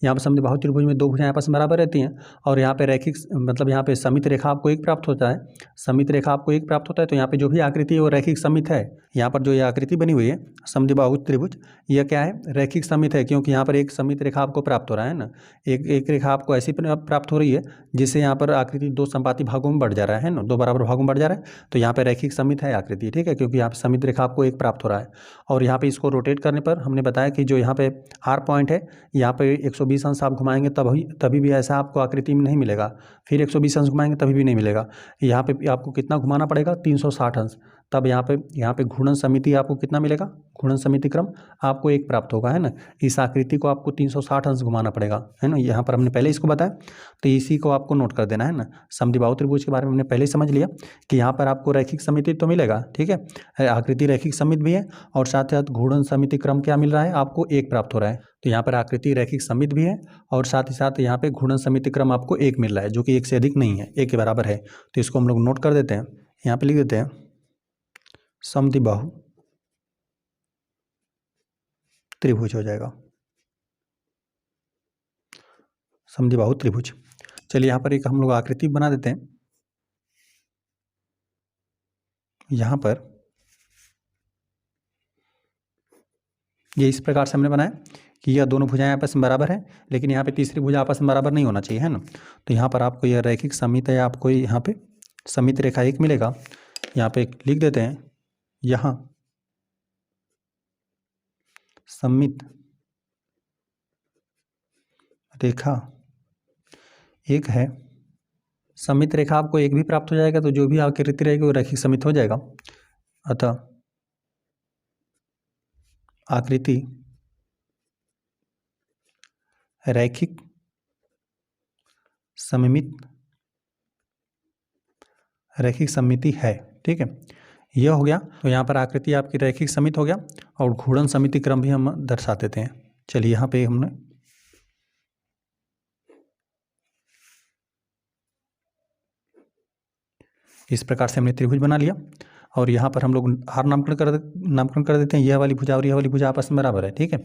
यहाँ पर समद्विबाहु त्रिभुज में 2 भुजाएं आपस में बराबर रहती हैं और यहाँ पे रैखिक मतलब यहाँ पे सममित रेखा आपको एक प्राप्त होता है। सममित रेखा आपको एक प्राप्त होता है, तो यहाँ पे जो भी आकृति है वो रैखिक सममित है। यहाँ पर जो ये आकृति बनी हुई है समद्विबाहु त्रिभुज, यह क्या है, रैखिक सममित है, क्योंकि यहाँ पर एक सममित रेखा आपको प्राप्त हो रहा है ना। एक रेखा आपको ऐसी प्राप्त हो रही है जिससे यहाँ पर आकृति 2 संपाती भागों में बढ़ जा रहा है ना, 2 बराबर भागों में बढ़ जा रहा है। तो यहाँ पे रैखिक सममित है आकृति, ठीक है, क्योंकि यहाँ पे सममित रेखा आपको एक प्राप्त हो रहा है। और यहाँ पे इसको रोटेट करने पर हमने बताया कि जो यहाँ पे आर पॉइंट है, यहाँ पे 120 अंश आप घुमाएंगे तभी भी ऐसा आपको आकृति में नहीं मिलेगा। फिर 120 अंश घुमाएंगे तभी भी नहीं मिलेगा। यहाँ पे आपको कितना घुमाना पड़ेगा, 360 अंश, तब यहाँ पे घूर्णन सममिति आपको कितना मिलेगा, घूर्णन सममिति क्रम आपको एक प्राप्त होगा, है ना। इस आकृति को आपको 360 अंश घुमाना पड़ेगा, है ना। यहाँ पर हमने पहले इसको बताया, तो इसी को आपको नोट कर देना, है ना। समद्विबाहु त्रिभुज के बारे में हमने पहले ही समझ लिया कि यहाँ पर आपको रैखिक सममिति तो मिलेगा, ठीक है, आकृति रैखिक सममित भी है और साथ साथ घूर्णन सममिति क्रम क्या मिल रहा है, आपको एक प्राप्त हो रहा है। तो यहाँ पर आकृति रैखिक सममित भी है और साथ ही साथ यहाँ पे घूर्णन सममिति क्रम आपको एक मिल रहा है, जो कि एक से अधिक नहीं है, एक के बराबर है। तो इसको हम लोग नोट कर देते हैं, यहाँ पे लिख देते हैं समद्विबाहु त्रिभुज हो जाएगा, समद्विबाहु त्रिभुज। चलिए यहाँ पर एक हम लोग आकृति बना देते हैं। यहाँ पर ये इस प्रकार से हमने बनाया कि यह दोनों भुजाएं आपस में बराबर है, लेकिन यहाँ पे तीसरी भुजा आपस में बराबर नहीं होना चाहिए, है ना। तो यहाँ पर आपको यह रैखिक सममित है, आपको यहाँ पे सममित रेखा एक मिलेगा। यहाँ पे लिख देते हैं, यहाँ सममित रेखा एक है। सममित रेखा आपको एक भी प्राप्त हो जाएगा, तो जो भी आकृति रहेगी वो रैखिक सममित हो जाएगा। अतः आकृति रैखिक सममित, रैखिक सममिति है, ठीक है, यह हो गया। तो यहाँ पर आकृति आपकी रैखिक सममित हो गया और घूर्णन सममिति क्रम भी हम दर्शा देते हैं। चलिए यहाँ पे हमने इस प्रकार से हमने त्रिभुज बना लिया और यहाँ पर हम लोग आर नामकरण कर देते हैं। यह वाली भुजा और यह वाली भुजा आपस में बराबर है, ठीक है।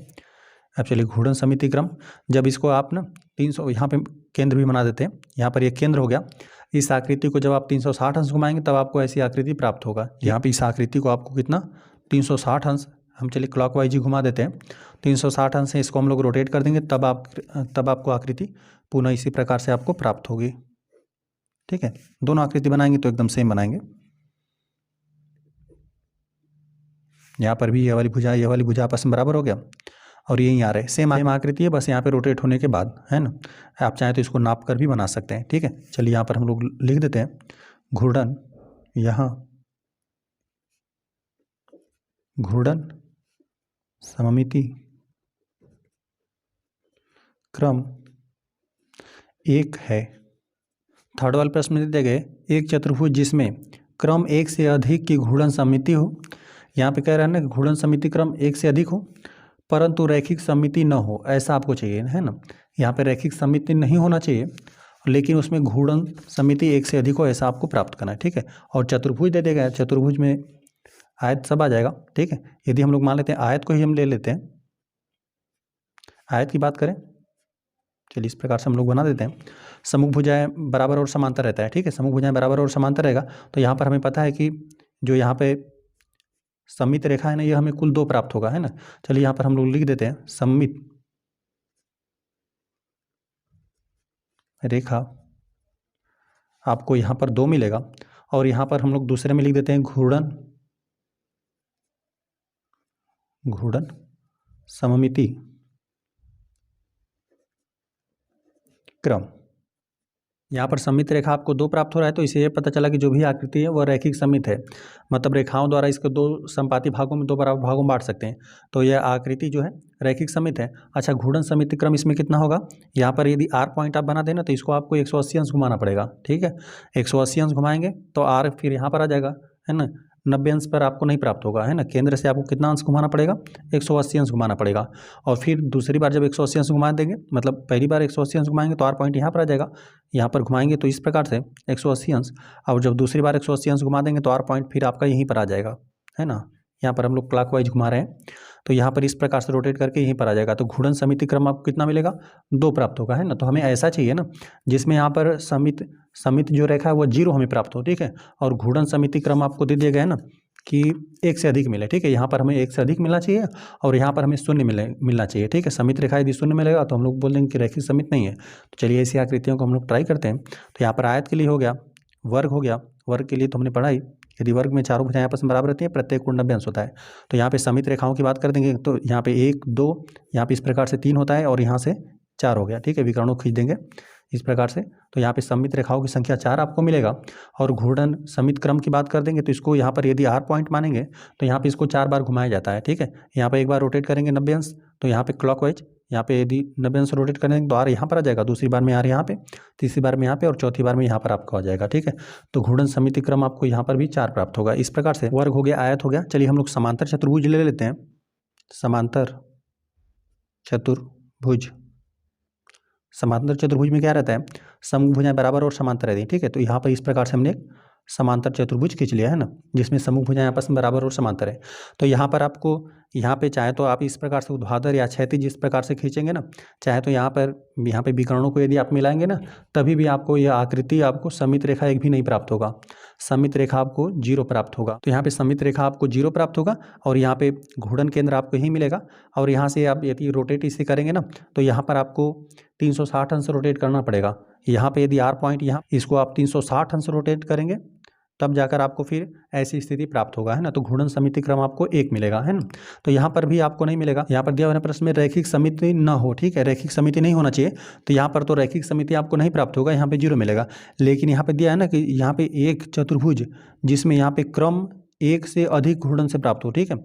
अब चलिए घूर्णन सममिति क्रम, जब इसको आप ना 300 यहाँ पे केंद्र भी बना देते हैं, यहाँ पर ये केंद्र हो गया। इस आकृति को जब आप 360 अंश घुमाएंगे तब आपको ऐसी आकृति प्राप्त होगा। यहाँ पे इस आकृति को आपको कितना, 360 अंश, हम चलिए क्लॉकवाइज ही घुमा देते हैं, 360 अंश है, इसको हम लोग रोटेट कर देंगे, तब आपको आकृति पुनः इसी प्रकार से आपको प्राप्त होगी, ठीक है। दोनों आकृति बनाएंगे तो एकदम सेम बनाएंगे। यहाँ पर भी ये वाली भुजा आपस में बराबर हो गया और यही आ रहा है, सेम आकृति है, बस यहाँ पे रोटेट होने के बाद, है ना। आप चाहें तो इसको नाप कर भी बना सकते हैं, ठीक है। चलिए यहाँ पर हम लोग लिख देते हैं, घूर्णन, यहाँ घूर्णन सममिति क्रम एक है। थर्ड वाले प्रश्न में दिए गए, एक चतुर्भुज जिसमें क्रम एक से अधिक की घूर्णन सममिति हो। यहाँ पे कह रहा है ना, घूर्णन सममिति क्रम एक से अधिक हो परंतु रैखिक सममिति न हो, ऐसा आपको चाहिए, है ना। यहाँ पे रैखिक सममिति नहीं होना चाहिए, लेकिन उसमें घूर्णन सममिति एक से अधिक हो, ऐसा आपको प्राप्त करना है, ठीक है। और चतुर्भुज दे देगा, चतुर्भुज में आयत सब आ जाएगा, ठीक है। यदि हम लोग मान लेते हैं आयत को ही हम ले लेते हैं, आयत की बात करें, चलिए इस प्रकार से हम लोग बना देते हैं। समूह भुजाएं बराबर और समांतर रहता है, ठीक है, समूह भुजाएं बराबर और समांतर रहेगा। तो यहाँ पर हमें पता है कि जो यहाँ पे सममित रेखा है ना, ये हमें कुल 2 प्राप्त होगा, है ना। चलिए यहाँ पर हम लोग लिख देते हैं, सममित रेखा आपको यहाँ पर 2 मिलेगा और यहाँ पर हम लोग दूसरे में लिख देते हैं घूर्णन सममिति क्रम, यहाँ पर सममित रेखा आपको 2 प्राप्त हो रहा है, तो इससे ये पता चला कि जो भी आकृति है वह रैखिक सममित है। मतलब रेखाओं द्वारा इसको 2 समपाती भागों में 2 बराबर भागों में बांट सकते हैं, तो यह आकृति जो है रैखिक सममित है। अच्छा, घूर्णन सममिति क्रम इसमें कितना होगा? यहाँ पर यदि आर पॉइंट आप बना देना तो इसको आपको 180 अंश घुमाना पड़ेगा। ठीक है, 180 अंश घुमाएंगे तो आर फिर यहाँ पर आ जाएगा, है ना। 90 अंश पर आपको नहीं प्राप्त होगा, है ना। केंद्र से आपको कितना अंश घुमाना पड़ेगा? 180 अंश घुमाना पड़ेगा। और फिर दूसरी बार जब 180 अंश घुमा देंगे, मतलब पहली बार 180 अंश घुमाएंगे तो आर पॉइंट यहाँ पर आ जाएगा। यहाँ पर घुमाएंगे तो इस प्रकार से 180 अंश, और जब दूसरी बार 180 अंश घुमा देंगे तो आर पॉइंट फिर आपका यहीं पर आ जाएगा, है ना। यहाँ पर हम लोग क्लॉकवाइज घुमा रहे हैं, तो यहाँ पर इस प्रकार से रोटेट करके यहीं पर आ जाएगा। तो घूर्णन सममिति क्रम आपको कितना मिलेगा? 2 प्राप्त होगा, है ना। तो हमें ऐसा चाहिए ना जिसमें यहाँ पर सममित जो रेखा है वो 0 हमें प्राप्त हो, ठीक है। और घूर्णन सममिति क्रम आपको दे दिया गया है ना कि 1 से अधिक मिले, ठीक है। यहाँ पर हमें 1 से अधिक मिलना चाहिए और यहाँ पर हमें 0 मिलना चाहिए, ठीक है। सममित रेखा यदि 0 मिलेगा तो हम लोग बोल देंगे कि रैखिक सममित नहीं है। तो चलिए ऐसी आकृतियों को हम लोग ट्राई करते हैं। तो यहाँ पर आयत के लिए हो गया, वर्ग हो गया। वर्ग के लिए तो हमने पढ़ाई, यदि वर्ग में चारों भुजाएं आपस में बराबर रहती हैं, प्रत्येक कोण 90 अंश होता है। तो यहाँ पे सममित रेखाओं की बात कर देंगे तो यहाँ पे 1 2, यहाँ पे इस प्रकार से 3 होता है और यहाँ से 4 हो गया, ठीक है। विकर्णों खींच देंगे इस प्रकार से, तो यहाँ पे सममित रेखाओं की संख्या 4 आपको मिलेगा। और घूर्णन सममित क्रम की बात कर देंगे तो इसको यहाँ पर यदि आर पॉइंट मानेंगे तो यहाँ पे इसको 4 बार घुमाया जाता है, ठीक है। यहाँ पे एक बार रोटेट करेंगे 90 अंश, तो यहाँ पे क्लॉकवाइज, यहाँ पे यदि 90 अंश रोटेट करेंगे तो आर यहाँ पर आ जाएगा, दूसरी बार में आर यहाँ पे, तीसरी बार में यहाँ पे और चौथी बार में यहाँ पर आपको आ जाएगा, ठीक है। तो घूर्णन सममिति क्रम आपको यहाँ पर भी 4 प्राप्त होगा। इस प्रकार से वर्ग हो गया, आयत हो गया। चलिए हम लोग समांतर चतुर्भुज ले लेते हैं। समांतर चतुर्भुज, समांतर चतुर्भुज में क्या रहता है? समूह भुजाएं बराबर और समांतर रहती हैं, ठीक है। तो यहाँ पर इस प्रकार से हमने एक समांतर चतुर्भुज खींच लिया, है ना, जिसमें समूह भुजाएं आपस में बराबर और समांतर है। तो यहाँ पर आपको, यहाँ पे चाहे तो आप इस प्रकार से ऊर्ध्वाधर या क्षैतिज जिस प्रकार से खींचेंगे ना, चाहे तो यहाँ पे विकर्णों को यदि आप मिलाएंगे ना, तभी भी आपको यह आकृति, आपको सममित रेखा एक भी नहीं प्राप्त होगा। सममित रेखा आपको 0 प्राप्त होगा। तो यहाँ पे सममित रेखा आपको 0 प्राप्त होगा और यहाँ पे घूर्णन केंद्र आपको यहीं मिलेगा। और यहाँ से आप यदि रोटेट इसे करेंगे ना तो यहाँ पर आपको 360 अंश रोटेट करना पड़ेगा। यहाँ पे यदि आर पॉइंट, यहाँ इसको आप 360 अंश रोटेट करेंगे तब जाकर आपको फिर ऐसी स्थिति प्राप्त होगा, है ना। तो घूर्णन सममिति क्रम आपको 1 मिलेगा, है ना। तो यहाँ पर भी आपको नहीं मिलेगा। यहाँ पर दिया हुआ प्रश्न में रैखिक सममिति न हो, ठीक है, रैखिक सममिति नहीं होना चाहिए। तो यहाँ पर तो रैखिक सममिति आपको नहीं प्राप्त होगा, यहाँ पे 0 मिलेगा। लेकिन यहाँ पे दिया है ना कि यहाँ पे एक चतुर्भुज जिसमें यहाँ पे क्रम 1 से अधिक घूर्णन से प्राप्त हो, ठीक है।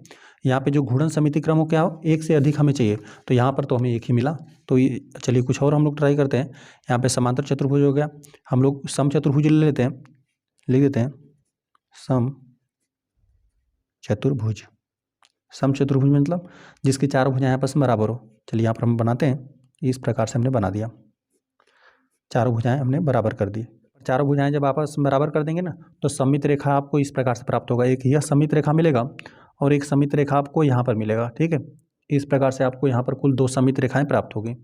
यहाँ पे जो घूर्णन सममिति क्रम हो क्या हो, 1 से अधिक हमें चाहिए। तो यहाँ पर तो हमें 1 ही मिला। तो ये चलिए कुछ और हम लोग ट्राई करते हैं। यहाँ पे समांतर चतुर्भुज हो गया, हम लोग सम चतुर्भुज ले लेते हैं, लिख देते हैं सम चतुर्भुज। सम चतुर्भुज मतलब जिसकी चारों भुजाएं आपस में बराबर हो। चलिए यहाँ पर हम बनाते हैं, इस प्रकार से हमने बना दिया, चारों भुजाएं हमने बराबर कर दी। चारों भुजाएं जब आपस में बराबर कर देंगे ना तो सममित रेखा आपको इस प्रकार से प्राप्त होगा। एक यह सममित रेखा मिलेगा और एक सममित रेखा आपको यहाँ पर मिलेगा, ठीक है। इस प्रकार से आपको यहाँ पर कुल 2 सममित रेखाएं प्राप्त होगी।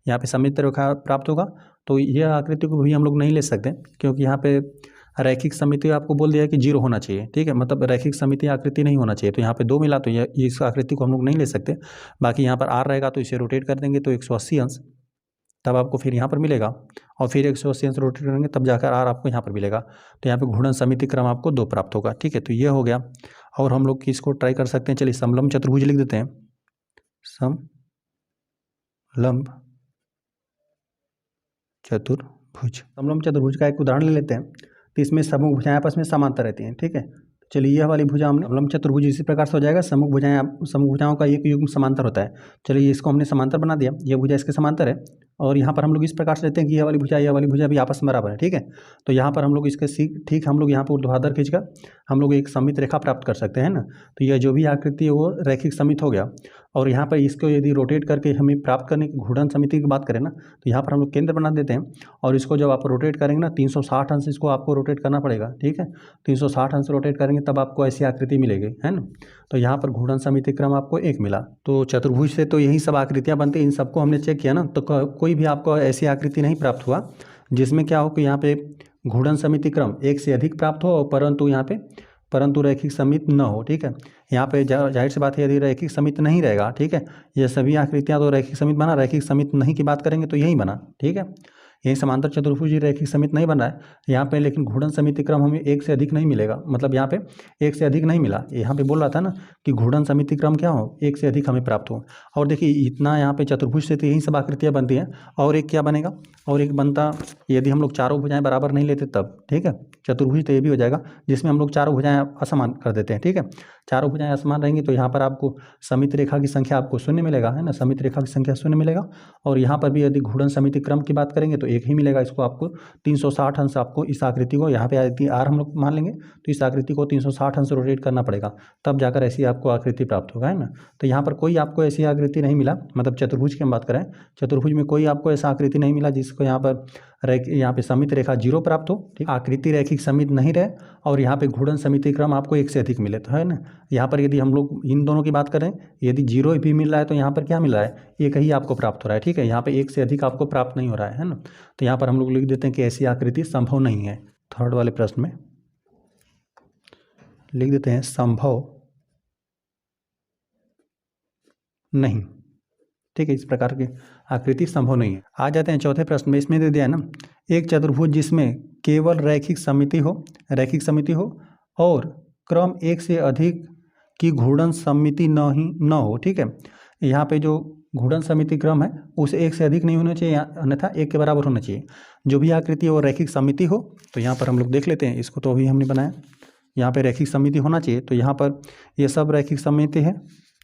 यहाँ पे सममित रेखा प्राप्त होगा तो यह आकृति को भी हम लोग नहीं ले सकते क्योंकि यहाँ पे रैखिक सममिति आपको बोल दिया है कि 0 होना चाहिए, ठीक है। मतलब रैखिक सममिति आकृति नहीं होना चाहिए। तो यहाँ पे 2 मिला तो ये इस आकृति को हम लोग नहीं ले सकते। बाकी यहाँ पर आर रहेगा तो इसे रोटेट कर देंगे तो 180 अंश, तब आपको फिर यहाँ पर मिलेगा। और फिर 180 अंश रोटेट करेंगे तब जाकर आर आपको यहाँ पर मिलेगा। तो यहाँ पे घूर्णन सममिति क्रम आपको 2 प्राप्त होगा, ठीक है। तो ये हो गया। और हम लोग किसको ट्राई कर सकते हैं? चलिए समलंब चतुर्भुज लिख देते हैं। समलंब चतुर्भुज, समलंब चतुर्भुज का एक उदाहरण ले लेते हैं। तो इसमें समूह भुजाएं आपस में समांतर रहती हैं, ठीक है। चलिए यह वाली भुजा हमने समलंब चतुर्भुज इसी प्रकार से हो जाएगा। समूह भुजाओं का एक युग्म समांतर होता है। चलिए इसको हमने समांतर बना दिया, यह भुजा इसके समांतर है। और यहाँ पर हम लोग इस प्रकार से लेते हैं कि यह वाली भुजा भी आपस में बराबर है, ठीक है। तो यहाँ पर हम लोग इसके ठीक हम लोग यहाँ पर ऊर्ध्वाधर खींचकर हम लोग एक सममित रेखा प्राप्त कर सकते हैं ना। तो यह जो भी आकृति है वो रैखिक सममित हो गया। और यहाँ पर इसको यदि रोटेट करके हमें प्राप्त करने की घूर्णन सममिति की बात करें ना तो यहाँ पर हम लोग केंद्र बना देते हैं और इसको जब आप रोटेट करेंगे ना 360 अंश इसको आपको रोटेट करना पड़ेगा, ठीक है। 360 अंश रोटेट करेंगे तब आपको ऐसी आकृति मिलेगी, है ना। तो यहाँ पर घूर्णन सममिति क्रम आपको 1 मिला। तो चतुर्भुज से तो यही सब आकृतियाँ बनती हैं। इन सबको हमने चेक किया ना, तो कोई भी आपको ऐसी आकृति नहीं प्राप्त हुआ जिसमें क्या हो कि यहाँ पे घूर्णन सममिति क्रम 1 से अधिक प्राप्त हो परंतु रैखिक सममित न हो, ठीक है। यहाँ पे जाहिर सी बात है यदि रैखिक सममित नहीं रहेगा, ठीक है, ये सभी आकृतियाँ तो रैखिक सममित बना, रैखिक सममित नहीं की बात करेंगे तो यही बना, ठीक है। यही समांतर चतुर्भुज रैखिक समिति नहीं बन रहा है यहाँ पे, लेकिन घूर्णन समिति क्रम हमें एक से अधिक नहीं मिलेगा, मतलब यहाँ पे एक से अधिक नहीं मिला। यहाँ पे बोल रहा था ना कि घूर्णन समिति क्रम क्या हो, एक से अधिक हमें प्राप्त हो। और देखिए इतना यहाँ पे चतुर्भुज से तो यही सब आकृतियाँ बनती हैं, और एक क्या बनेगा, और एक बनता यदि हम लोग चारों भुजाएं बराबर नहीं लेते तब, ठीक है। चतुर्भुज तो ये भी हो जाएगा जिसमें हम लोग चारों भुजाएं असमान कर देते हैं, ठीक है। चारों भुजाएं असमान रहेंगी तो यहाँ पर आपको समिति रेखा की संख्या आपको शून्य मिलेगा, है ना, समिति रेखा की संख्या शून्य मिलेगा। और यहाँ पर भी यदि घूर्णन समिति क्रम की बात करेंगे तो एक ही मिलेगा, इसको आपको 360 अंश आपको इस आकृति को, यहाँ पे यदि आर हम लोग मान लेंगे तो इस आकृति को 360 अंश रोटेट करना पड़ेगा, तब जाकर ऐसी आपको आकृति प्राप्त होगा, है ना। तो यहाँ पर कोई आपको ऐसी आकृति नहीं मिला, मतलब चतुर्भुज की हम बात करें, चतुर्भुज में कोई आपको ऐसा आकृति नहीं मिला जिसको यहाँ पर यहाँ पे समिति रेखा 0 प्राप्त हो, ठीक। आकृति रैखिक समिति नहीं रहे और यहाँ पे घूर्णन समिति क्रम आपको एक से अधिक मिले, तो है ना। यहाँ पर यदि हम लोग इन दोनों की बात करें, यदि 0 भी मिल रहा है तो यहाँ पर क्या मिल रहा है, एक ही आपको प्राप्त हो रहा है, ठीक है। यहाँ पे एक से अधिक आपको प्राप्त नहीं हो रहा है ना। तो यहाँ पर हम लोग लिख देते हैं कि ऐसी आकृति संभव नहीं है। थर्ड वाले प्रश्न में लिख देते हैं संभव नहीं, ठीक है। इस प्रकार की आकृति संभव नहीं है। आ जाते हैं चौथे प्रश्न में, इसमें दे दिया है ना, एक चतुर्भुज जिसमें केवल रैखिक समिति हो और क्रम एक से अधिक की घूर्णन समिति न हो, ठीक है। यहाँ पे जो घूर्णन समिति क्रम है उसे एक से अधिक नहीं होना चाहिए, अन्यथा एक के बराबर होना चाहिए। जो भी आकृति वो रैखिक समिति हो, तो यहाँ पर हम लोग देख लेते हैं, इसको तो अभी हमने बनाया, यहाँ पे रैखिक समिति होना चाहिए। तो यहाँ पर ये सब रैखिक समिति है,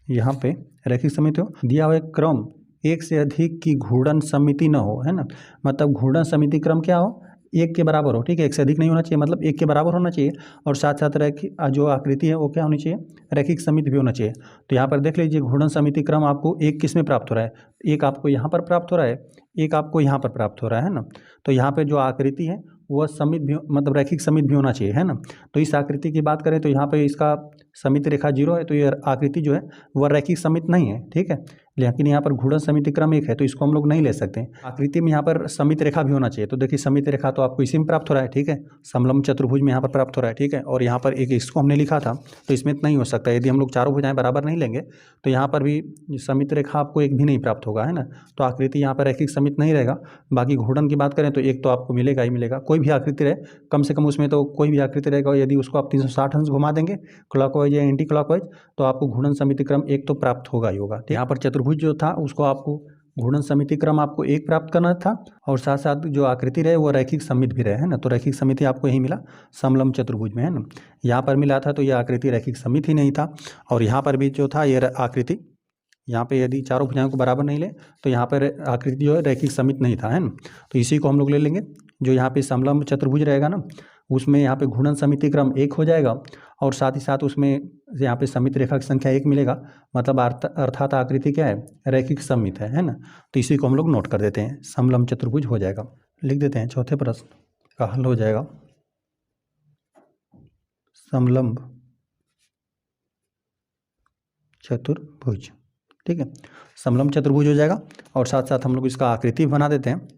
यहाँ पे रैखिक समिति हो, दिया हुआ क्रम एक से अधिक की घूर्णन समिति न हो, है ना। मतलब घूर्णन समिति क्रम क्या हो, एक के बराबर हो, ठीक है। एक से अधिक नहीं होना चाहिए, मतलब एक के बराबर होना चाहिए। और साथ साथ रैखिक जो आकृति है वो क्या होनी चाहिए, रैखिक समिति भी होना चाहिए। तो यहाँ पर देख लीजिए घूर्णन समिति क्रम आपको एक किस में प्राप्त हो रहा है, एक आपको यहाँ पर प्राप्त हो रहा है, एक आपको यहाँ पर प्राप्त हो रहा है ना। तो यहाँ पे जो आकृति है वह समित भी, मतलब रैखिक समित भी होना चाहिए, है ना। तो इस आकृति की बात करें तो यहाँ पे इसका समिति रेखा 0 है, तो ये आकृति जो है वह रैखिक समित नहीं है, ठीक है। लेकिन यहाँ पर घूर्णन समिति क्रम एक है तो इसको हम लोग नहीं ले सकते। आकृति में यहाँ पर समिति रेखा भी होना चाहिए। तो देखिए समिति रेखा तो आपको इसी में प्राप्त हो रहा है, ठीक है। समलंब चतुर्भुज में यहाँ पर प्राप्त हो रहा है, ठीक है। और यहाँ पर एक इसको हमने लिखा था, तो इसमें नहीं हो सकता। यदि हम लोग चारों भुजाएं बराबर नहीं लेंगे तो यहाँ पर भी समिति रेखा आपको एक भी नहीं प्राप्त होगा, है ना। तो आकृति यहाँ पर रैखिक समित नहीं रहेगा। बाकी घूर्णन की बात करें तो एक तो आपको मिलेगा ही मिलेगा, कोई भी आकृति रहे, कम से कम उसमें तो कोई भी आकृति रहेगा। यदि उसको आप 360 अंश घुमा देंगे क्लॉकवाइज या एंटी क्लॉकवाइज, तो आपको घूर्णन समिति क्रम एक तो प्राप्त होगा ही होगा। यहाँ पर चतुर्भुज जो था उसको आपको घूर्णन समिति क्रम आपको एक प्राप्त करना था, और साथ साथ जो आकृति रहे वो रैखिक समित भी रहे, है ना। तो रैखिक समिति आपको यही मिला समलंब चतुर्भुज में, है ना। यहाँ पर मिला था तो ये आकृति रैखिक समित ही नहीं था। और यहाँ पर भी जो था ये आकृति, यहाँ पे यदि चारों भुजाओं को बराबर नहीं ले तो यहाँ पर आकृति जो है रैखिक समित नहीं था, है ना। तो इसी को हम लोग ले लेंगे। जो यहाँ पे समलंब चतुर्भुज रहेगा ना, उसमें यहाँ पे घूर्णन समिति क्रम एक हो जाएगा, और साथ ही साथ उसमें यहाँ पे समिति रेखा की संख्या एक मिलेगा, मतलब अर्थात आकृति क्या है, रैखिक समित है ना। तो इसी को हम लोग नोट कर देते हैं, समलंब चतुर्भुज हो जाएगा। लिख देते हैं चौथे प्रश्न का हल हो जाएगा समलंब चतुर्भुज, ठीक है। समलंब चतुर्भुज हो जाएगा, और साथ साथ हम लोग इसका आकृति बना देते हैं।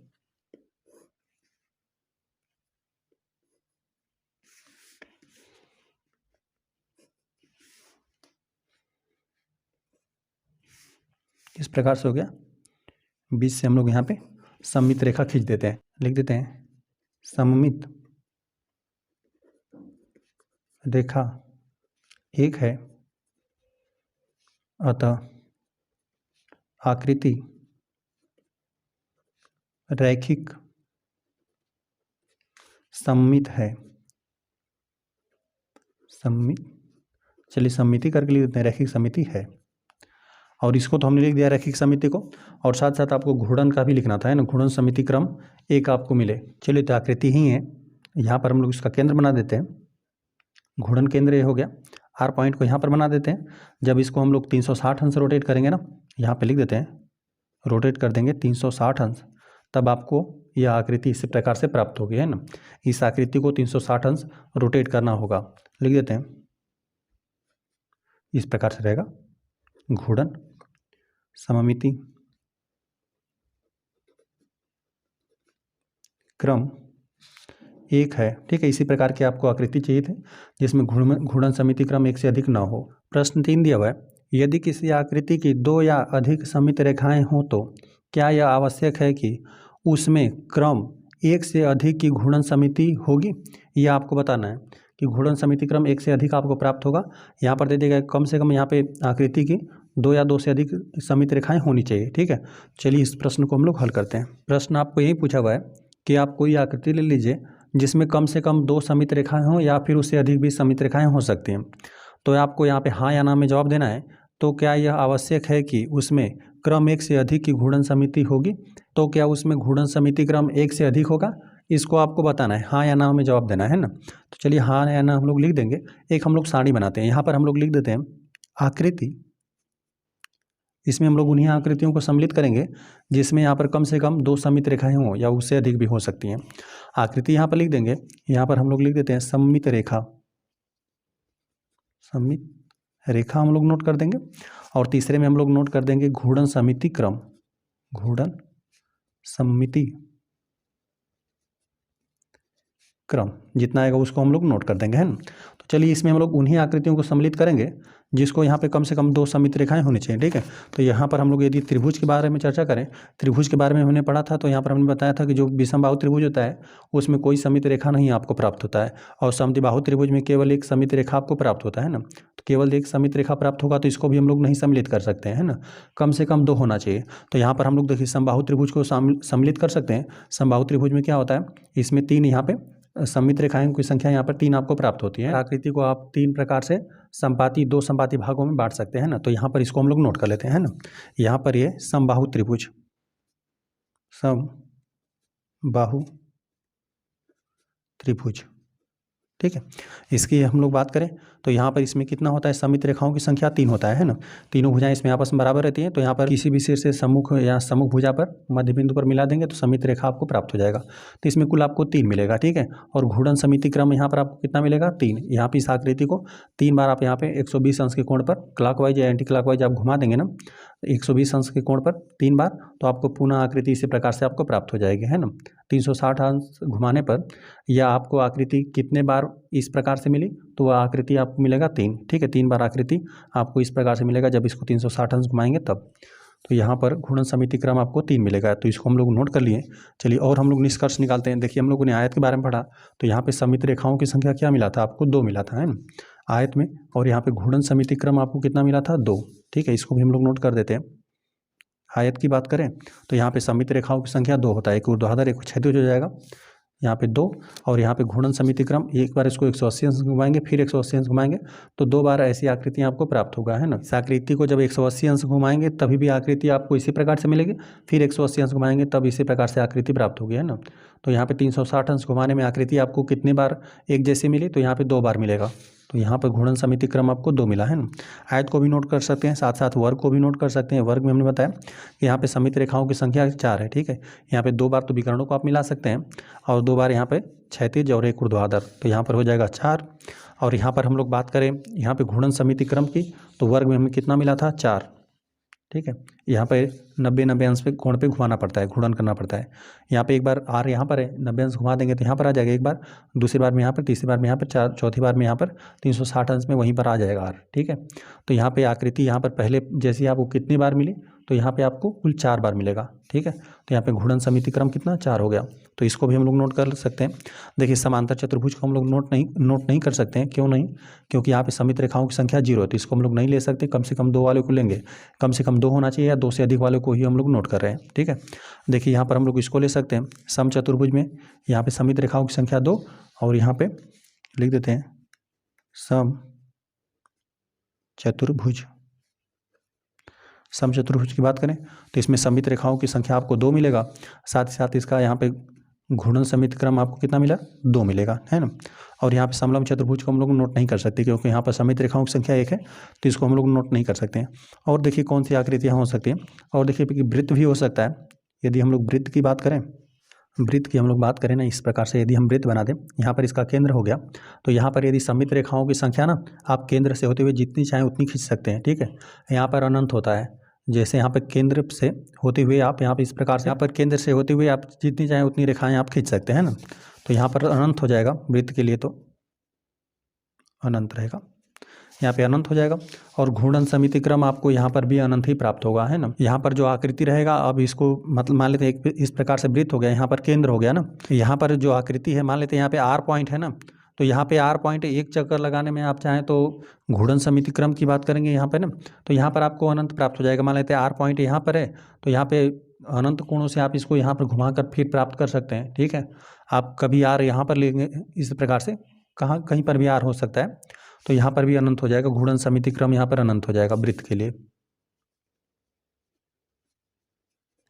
इस प्रकार से हो गया। बीच से हम लोग यहाँ पे सममित रेखा खींच देते हैं। लिख देते हैं सममित रेखा एक है, अतः आकृति रैखिक सममित है। सममित, चलिए सममिति करके लिख देते हैं, रैखिक समिति है। और इसको तो हमने लिख दिया रैखिक समिति को, और साथ साथ आपको घूर्णन का भी लिखना था, है ना। घूर्णन समिति क्रम एक आपको मिले। चलिए तो आकृति ही है, यहाँ पर हम लोग इसका केंद्र बना देते हैं। घूर्णन केंद्र ये हो गया, आर पॉइंट को यहाँ पर बना देते हैं। जब इसको हम लोग 360 अंश रोटेट करेंगे ना, यहाँ पे लिख देते हैं, रोटेट कर देंगे 360 अंश, तब आपको यह आकृति इस प्रकार से प्राप्त होगी, है ना। इस आकृति को 360 अंश रोटेट करना होगा। लिख देते हैं, इस प्रकार से रहेगा। घूर्णन सममिति क्रम एक है, ठीक है। इसी प्रकार की आपको आकृति चाहिए थी जिसमें घूर्णन समिति क्रम एक से अधिक न हो। प्रश्न 3 दिया हुआ है, यदि किसी आकृति की 2 या अधिक सममित रेखाएं हों तो क्या यह आवश्यक है कि उसमें क्रम एक से अधिक की घूर्णन समिति होगी, ये आपको बताना है कि घूर्णन समिति क्रम एक से अधिक आपको प्राप्त होगा। यहाँ पर दे देगा कम से कम यहाँ पे आकृति की 2 या 2 से अधिक समित रेखाएं होनी चाहिए। ठीक है, चलिए इस प्रश्न को हम लोग हल करते हैं। प्रश्न आपको यही पूछा हुआ है कि आप कोई आकृति ले लीजिए जिसमें कम से कम 2 समित रेखाएं हों या फिर उससे अधिक भी समित रेखाएं हो सकती हैं। तो आपको यहाँ पे हाँ या ना में जवाब देना है। तो क्या यह आवश्यक है कि उसमें क्रम एक से अधिक की घूर्णन समिति होगी? तो क्या उसमें घूर्णन समिति क्रम एक से अधिक होगा? इसको आपको बताना है, हाँ या ना में जवाब देना है ना। तो चलिए हाँ या ना हम लोग लिख देंगे। एक हम लोग सारणी बनाते हैं, यहाँ पर हम लोग लिख देते हैं आकृति। इसमें हम लोग उन्हीं आकृतियों को सम्मिलित करेंगे जिसमें यहाँ पर कम से कम 2 समित रेखाएं हों या उससे अधिक भी हो सकती हैं। आकृति यहाँ पर लिख देंगे, यहाँ पर हम लोग लिख देते हैं सममित रेखा। सममित रेखा हम लोग नोट कर देंगे। और तीसरे में हम लोग नोट कर देंगे घूर्णन समिति क्रम। घूर्णन समिति क्रम जितना आएगा उसको हम लोग नोट कर देंगे, है ना। तो चलिए इसमें हम लोग उन्हीं आकृतियों को सम्मिलित करेंगे जिसको यहाँ पे कम से कम 2 समित रेखाएं होनी चाहिए। ठीक है, तो यहाँ पर हम लोग यदि त्रिभुज के बारे में चर्चा करें, त्रिभुज के बारे में हमने पढ़ा था, तो यहाँ पर हमने बताया था कि जो विषमबाहु त्रिभुज होता है उसमें कोई समित रेखा नहीं आपको प्राप्त होता है, और समद्विबाहु त्रिभुज में केवल एक समित रेखा आपको प्राप्त होता है ना। तो केवल एक समित रेखा प्राप्त होगा तो इसको भी हम लोग नहीं सम्मिलित कर सकते हैं, है ना। कम से कम 2 होना चाहिए। तो यहाँ पर हम लोग देखिए समबाहु त्रिभुज को सम्मिलित कर सकते हैं। समबाहु त्रिभुज में क्या होता है, इसमें 3 यहाँ पे सममित रेखाओं की संख्या यहाँ पर 3 आपको प्राप्त होती है। आकृति को आप 3 प्रकार से संपाती 2 संपाती भागों में बांट सकते हैं ना। तो यहाँ पर इसको हम लोग नोट कर लेते हैं, है ना। यहाँ पर ये समबाहु त्रिभुज, समबाहु त्रिभुज, ठीक है। इसकी हम लोग बात करें तो यहाँ पर इसमें कितना होता है, समित रेखाओं की संख्या 3 होता है ना। तीनों भुजाएं इसमें आपस में बराबर रहती हैं। तो यहाँ पर किसी भी शीर्ष से सम्मुख या सम्मुख भुजा पर मध्य बिंदु पर मिला देंगे तो समित रेखा आपको प्राप्त हो जाएगा। तो इसमें कुल आपको 3 मिलेगा, ठीक है। और घूर्णन समिति क्रम यहाँ पर आपको कितना मिलेगा, 3। यहाँ पर इस आकृति को 3 बार आप यहाँ पे 120 अंश के कोण पर क्लॉकवाइज या एंटी क्लॉकवाइज आप घुमा देंगे ना, 120 अंश के कोण पर 3 बार, तो आपको पुनः आकृति इसी प्रकार से आपको प्राप्त हो जाएगी, है ना। 360 अंश घुमाने पर या आपको आकृति कितने बार इस प्रकार से मिली, तो वह आकृति आपको मिलेगा 3, ठीक है। 3 बार आकृति आपको इस प्रकार से मिलेगा जब इसको 360 अंश घुमाएंगे तब। तो यहाँ पर घूर्णन समिति क्रम आपको 3 मिलेगा। तो इसको हम लोग नोट कर लिए। चलिए और हम लोग निष्कर्ष निकालते हैं। देखिए हम लोगों ने आयत के बारे में पढ़ा, तो यहाँ पे समित रेखाओं की संख्या क्या मिला था आपको, 2 मिला था, है ना, आयत में। और यहाँ पे घूर्णन समिति क्रम आपको कितना मिला था, 2, ठीक है। इसको भी हम लोग नोट कर देते हैं। आयत की बात करें तो यहाँ पे समित रेखाओं की संख्या 2 होता है, एक ऊर्ध्वाधर एक क्षैतिज हो जाएगा, यहाँ पे 2। और यहाँ पे घूर्णन समिति क्रम एक बार इसको 180 अंश घुमाएंगे, फिर 180 अंश घुमाएंगे, तो 2 बार ऐसी आकृतियाँ आपको प्राप्त होगा, है ना। इस आकृति को जब 180 अंश घुमाएंगे तभी भी आकृति आपको इसी प्रकार से मिलेगी, फिर 180 अंश घुमाएंगे तब इसी प्रकार से आकृति प्राप्त होगी, है ना। तो यहाँ पे 360 अंश घुमाने में आकृति आपको कितनी बार एक जैसी मिली, तो यहाँ पे 2 बार मिलेगा। तो यहाँ पर घूर्णन समिति क्रम आपको 2 मिला, है ना। आयत को भी नोट कर सकते हैं, साथ साथ वर्ग को भी नोट कर सकते हैं। वर्ग में हमने बताया कि यहाँ पे समित रेखाओं की संख्या 4 है, ठीक है। यहाँ पे 2 बार तो विकर्णों को आप मिला सकते हैं और 2 बार यहाँ पे क्षैतिज और एक ऊर्ध्वाधर, तो यहाँ पर हो जाएगा 4। और यहाँ पर हम लोग बात करें यहाँ पे घूर्णन समिति क्रम की, तो वर्ग में हमें कितना मिला था, 4, ठीक है। यहाँ पे 90 अंश पे कोण पे घुमाना पड़ता है, घूर्णन करना पड़ता है। यहाँ पे एक बार आर यहाँ पर है, 90 अंश घुमा देंगे तो यहाँ पर आ जाएगा एक बार, दूसरी बार में यहाँ पर, तीसरी बार में यहाँ पर, चौथी बार में यहाँ पर 360 अंश में वहीं पर आ जाएगा आर, ठीक है। तो यहाँ पे आकृति यहाँ पर पहले जैसी आपको कितनी बार मिली, तो यहाँ पे आपको कुल 4 बार मिलेगा, ठीक है। तो यहाँ पे घूर्णन समिति क्रम कितना, 4 हो गया। तो इसको भी हम लोग नोट कर सकते हैं। देखिए समांतर चतुर्भुज को हम लोग नोट नहीं कर सकते हैं, क्यों नहीं, क्योंकि यहाँ पे समित रेखाओं की संख्या 0 है, तो इसको हम लोग नहीं ले सकते। कम से कम 2 वाले को लेंगे, कम से कम 2 होना चाहिए या 2 से अधिक वाले को ही हम लोग नोट कर रहे हैं, ठीक है। देखिए यहाँ पर हम लोग इसको ले सकते हैं, सम चतुर्भुज में यहाँ पे समित रेखाओं की संख्या 2, और यहाँ पे लिख देते हैं सम चतुर्भुज। सम चतुर्भुज की बात करें तो इसमें समित रेखाओं की संख्या आपको 2 मिलेगा, साथ ही साथ इसका यहाँ पे घूर्णन समिति क्रम आपको कितना मिला, 2 मिलेगा, है ना। और यहाँ पे समलंब चतुर्भुज को हम लोग नोट नहीं कर सकते क्योंकि यहाँ पर समित रेखाओं की संख्या 1 है, तो इसको हम लोग नोट नहीं कर सकते हैं। और देखिए कौन सी आकृतियाँ हो सकती हैं, और देखिए वृत्त भी हो सकता है। यदि हम लोग वृत्त की बात करें, वृत्त की हम लोग बात करें ना, इस प्रकार से यदि हम वृत्त बना दें, यहाँ पर इसका केंद्र हो गया, तो यहाँ पर यदि समित रेखाओं की संख्या ना आप केंद्र से होते हुए जितनी चाहें उतनी खींच सकते हैं, ठीक है। यहाँ पर अनंत होता है, जैसे यहाँ पर केंद्र से होते हुए आप यहाँ पर इस प्रकार से यहाँ पर केंद्र से होते हुए आप जितनी चाहें उतनी रेखाएं आप खींच सकते हैं ना। तो यहाँ पर अनंत हो जाएगा, वृत्त के लिए तो अनंत रहेगा। यहाँ पे अनंत हो जाएगा। और घूर्णन समिति क्रम आपको यहाँ पर भी अनंत ही प्राप्त होगा, है ना। यहाँ पर जो आकृति रहेगा, अब इसको मतलब मान लेते हैं एक इस प्रकार से वृत्त हो गया, यहाँ पर केंद्र हो गया ना। यहाँ पर जो आकृति है मान लेते हैं यहाँ पे आर पॉइंट है ना, तो यहाँ पे आर पॉइंट एक चक्कर लगाने में आप चाहें तो घूर्णन समिति क्रम की बात करेंगे यहाँ पे ना, तो यहाँ पर आपको अनंत प्राप्त हो जाएगा। मान लेते हैं आर पॉइंट यहाँ पर है, तो यहाँ पे अनंत कोणों से आप इसको यहाँ पर घुमाकर फिर प्राप्त कर सकते हैं, ठीक है। आप कभी आर यहाँ पर लेंगे इस प्रकार से, कहाँ कहीं पर भी आर हो सकता है, तो यहाँ पर भी अनंत हो जाएगा। घूर्णन समिति क्रम यहाँ पर अनंत हो जाएगा वृत्त के लिए।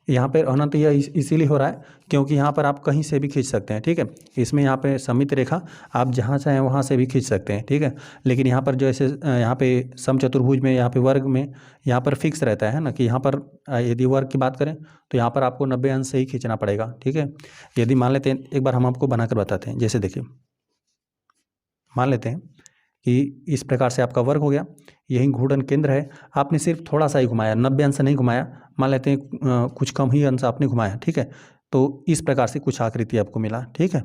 यहाँ पे अनंत यह इसीलिए हो रहा है क्योंकि यहाँ पर आप कहीं से भी खींच सकते हैं, ठीक है। इसमें यहाँ पे सममित रेखा आप जहाँ चाहें वहाँ से भी खींच सकते हैं, ठीक है। लेकिन यहाँ पर जैसे यहाँ पे समचतुर्भुज में, यहाँ पे वर्ग में यहाँ पर फिक्स रहता है ना कि यहाँ पर यदि वर्ग की बात करें तो यहाँ पर आपको 90 अंश से ही खींचना पड़ेगा, ठीक है। यदि मान लेते हैं, एक बार हम आपको बनाकर बताते हैं। जैसे देखिए, मान लेते हैं कि इस प्रकार से आपका वर्ग हो गया, यही घूर्णन केंद्र है, आपने सिर्फ थोड़ा सा ही घुमाया, 90 अंश नहीं घुमाया, मान लेते हैं कुछ कम ही अंश आपने घुमाया, ठीक है। तो इस प्रकार से कुछ आकृति आपको मिला, ठीक है।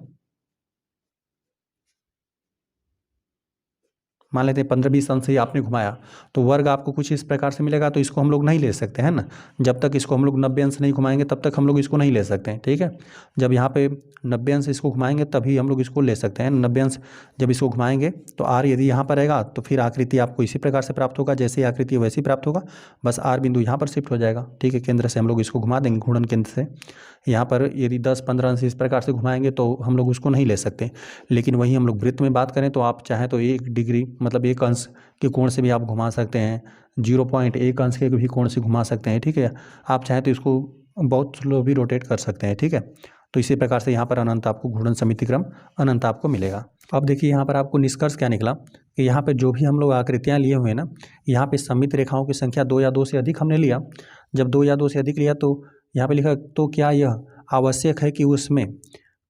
मान लेते हैं 15-20 अंश ही आपने घुमाया, तो वर्ग आपको कुछ इस प्रकार से मिलेगा। तो इसको हम लोग नहीं ले सकते हैं ना, जब तक इसको हम लोग 90 अंश नहीं घुमाएंगे तब तक हम लोग इसको नहीं ले सकते हैं, ठीक है। जब यहाँ पे 90 अंश इसको घुमाएंगे तभी हम लोग इसको ले सकते हैं। 90 अंश जब इसको घुमाएंगे तो आर यदि यहाँ पर रहेगा तो फिर आकृति आपको इसी प्रकार से प्राप्त होगा, जैसे आकृति है वैसे ही प्राप्त होगा, बस आर बिंदु यहाँ पर शिफ्ट हो जाएगा, ठीक है। केंद्र से हम लोग इसको घुमा देंगे, घूर्णन केंद्र से। यहाँ पर यदि 10-15 अंश इस प्रकार से घुमाएंगे तो हम लोग उसको नहीं ले सकते। लेकिन वहीं हम लोग वृत्त में बात करें तो आप चाहें तो 1 डिग्री मतलब 1 अंश के कोण से भी आप घुमा सकते हैं, 0.1 अंश के भी कोण से घुमा सकते हैं, ठीक है। आप चाहें तो इसको बहुत स्लो भी रोटेट कर सकते हैं, ठीक है। तो इसी प्रकार से यहाँ पर अनंत आपको घूर्णन समिति क्रम अनंत आपको मिलेगा। अब देखिए यहाँ पर आपको निष्कर्ष क्या निकला कि यहाँ पे जो भी हम लोग आकृतियाँ लिए हुए हैं ना, यहाँ पे सममित रेखाओं की संख्या 2 या 2 से अधिक हमने लिया। जब 2 या 2 से अधिक लिया तो यहाँ पे लिखा, तो क्या यह आवश्यक है कि उसमें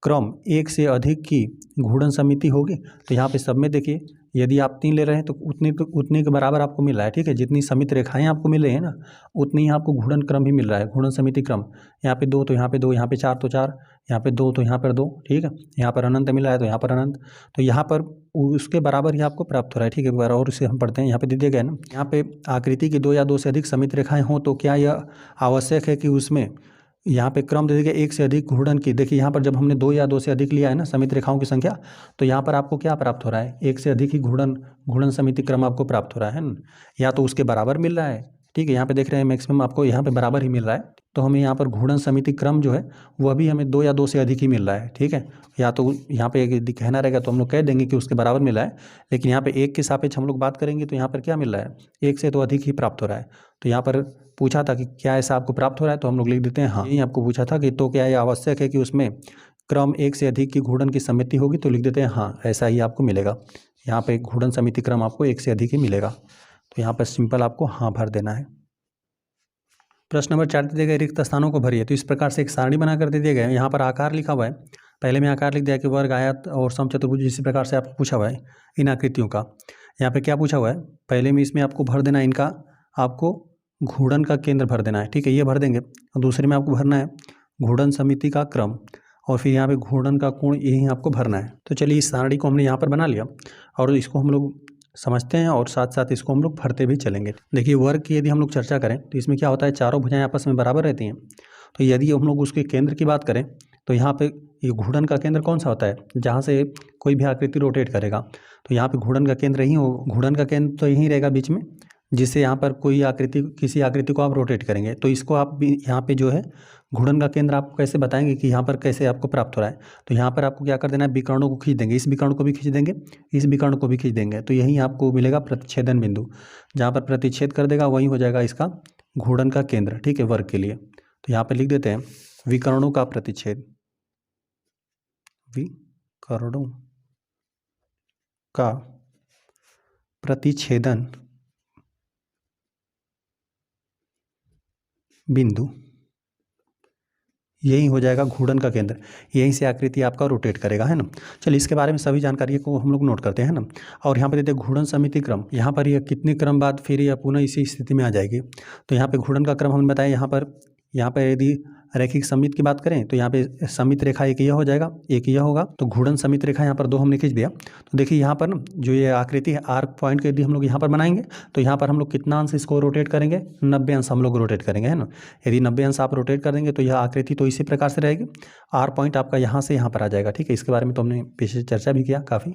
क्रम 1 से अधिक की घूर्णन समिति होगी। तो यहाँ पे सब में देखिए, यदि आप 3 ले रहे हैं तो उतने के बराबर आपको मिल रहा है, ठीक है। जितनी समित रेखाएं आपको मिल रही है ना, उतनी ही आपको घूर्णन क्रम भी मिल रहा है, घूर्णन समिति क्रम। यहाँ पे 2 तो यहाँ पे 2, यहाँ पे 4 तो 4, यहाँ पे 2 तो यहाँ पर 2, ठीक है। यहाँ पर अनंत मिल रहा है तो यहाँ पर अनंत, तो यहाँ पर उसके बराबर ही आपको प्राप्त हो रहा है, ठीक है। एक बार और इसे हम पढ़ते हैं। यहाँ पे दे दिया गया ना, यहाँ पे आकृति की 2 या 2 से अधिक समित रेखाएं हों तो क्या यह आवश्यक है कि उसमें, यहाँ पे क्रम दे दिया 1 से अधिक घूर्णन की। देखिए यहाँ पर जब हमने 2 या 2 से अधिक लिया है ना समित रेखाओं की संख्या, तो यहाँ पर आपको क्या प्राप्त हो रहा है, 1 से अधिक ही घूर्णन समिति क्रम आपको प्राप्त हो रहा है ना, या तो उसके बराबर मिल रहा है, ठीक है। यहाँ पे देख रहे हैं मैक्सिमम आपको यहाँ पे बराबर ही मिल रहा है, तो हमें यहाँ पर घूर्णन समिति क्रम जो है वह भी हमें 2 या 2 से अधिक ही मिल रहा है, ठीक है। या तो यहाँ पे यदि कहना रहेगा तो हम लोग कह देंगे कि उसके बराबर मिल रहा है, लेकिन यहाँ पे 1 के सापेक्ष हम लोग बात करेंगे तो यहाँ पर क्या मिल रहा है, 1 से तो अधिक ही प्राप्त हो रहा है। तो यहाँ पर पूछा था कि क्या ऐसा आपको प्राप्त हो रहा है, तो हम लोग लिख देते हैं हाँ। यही आपको पूछा था कि तो क्या यह आवश्यक है कि उसमें क्रम 1 से अधिक की घूर्णन की समिति होगी, तो लिख देते हैं हाँ, ऐसा ही आपको मिलेगा। यहाँ पे घूर्णन समिति क्रम आपको 1 से अधिक ही मिलेगा, तो यहाँ पर सिंपल आपको हाँ भर देना है। प्रश्न नंबर 4 दे दिया गया, रिक्त स्थानों को भरिए। तो इस प्रकार से एक सारणी बनाकर दे दिया गया है। यहाँ पर आकार लिखा हुआ है, पहले में आकार लिख दिया कि वर्ग, आयत और समचतुर्भुज, इसी प्रकार से आपको पूछा हुआ है इन आकृतियों का। यहाँ पे क्या पूछा हुआ है, पहले में इसमें आपको भर देना है इनका, आपको घूर्णन का केंद्र भर देना है, ठीक है, ये भर देंगे। और दूसरे में आपको भरना है घूर्णन समिति का क्रम, और फिर यहाँ पे घूर्णन का कोण, यही आपको भरना है। तो चलिए इस सारणी को हमने यहाँ पर बना लिया और इसको हम लोग समझते हैं और साथ साथ इसको हम लोग भरते भी चलेंगे। देखिए वर्ग की यदि हम लोग चर्चा करें तो इसमें क्या होता है, चारों भुजाएं आपस में बराबर रहती हैं। तो यदि हम लोग उसके केंद्र की बात करें तो यहाँ पे ये घूर्णन का केंद्र कौन सा होता है, जहाँ से कोई भी आकृति रोटेट करेगा, तो यहाँ पे घूर्णन का केंद्र यही हो, घूर्णन का केंद्र तो यहीं रहेगा बीच में, जिससे यहाँ पर कोई आकृति, किसी आकृति को आप रोटेट करेंगे। तो इसको आप भी यहाँ पे जो है घूर्णन का केंद्र आपको कैसे बताएंगे कि यहाँ पर कैसे आपको प्राप्त हो रहा है। तो यहाँ पर आपको क्या कर देना है, विकर्णों को खींच देंगे, इस विकर्ण को भी खींच देंगे, इस विकर्ण को भी खींच देंगे, तो यहीं आपको मिलेगा प्रतिच्छेदन बिंदु। जहाँ पर प्रतिच्छेद कर देगा वही हो जाएगा इसका घूर्णन का केंद्र, ठीक है, वर्ग के लिए। तो यहाँ पर लिख देते हैं विकर्णों का प्रतिच्छेद, विकर्णों का प्रतिच्छेदन बिंदु, यही हो जाएगा घूर्णन का केंद्र, यहीं से आकृति आपका रोटेट करेगा, है ना। चलिए इसके बारे में सभी जानकारी को हम लोग नोट करते हैं ना। और यहाँ पर देते हैं घूर्णन समिति क्रम, यहाँ पर यह कितने क्रम बाद फिर यह पुनः इसी स्थिति में आ जाएगी। तो यहाँ पे घूर्णन का क्रम हमने बताया, यहाँ पर यदि रैखिक सममित की बात करें तो यहाँ पे सममित रेखा एक यह हो जाएगा, एक यह होगा, तो घूर्णन सममित रेखा यहाँ पर 2 हमने खींच दिया। तो देखिए यहाँ पर ना जो ये आकृति है आर्क पॉइंट के यदि हम लोग यहाँ पर बनाएंगे तो यहाँ पर हम लोग कितना अंश इसको रोटेट करेंगे, 90 अंश हम लोग रोटेट करेंगे, है ना। यदि 90 अंश आप रोटेट कर देंगे तो यह आकृति तो इसी प्रकार से रहेगी, आर पॉइंट आपका यहाँ से यहाँ पर आ जाएगा, ठीक है। इसके बारे में तो हमने पीछे चर्चा भी किया काफ़ी।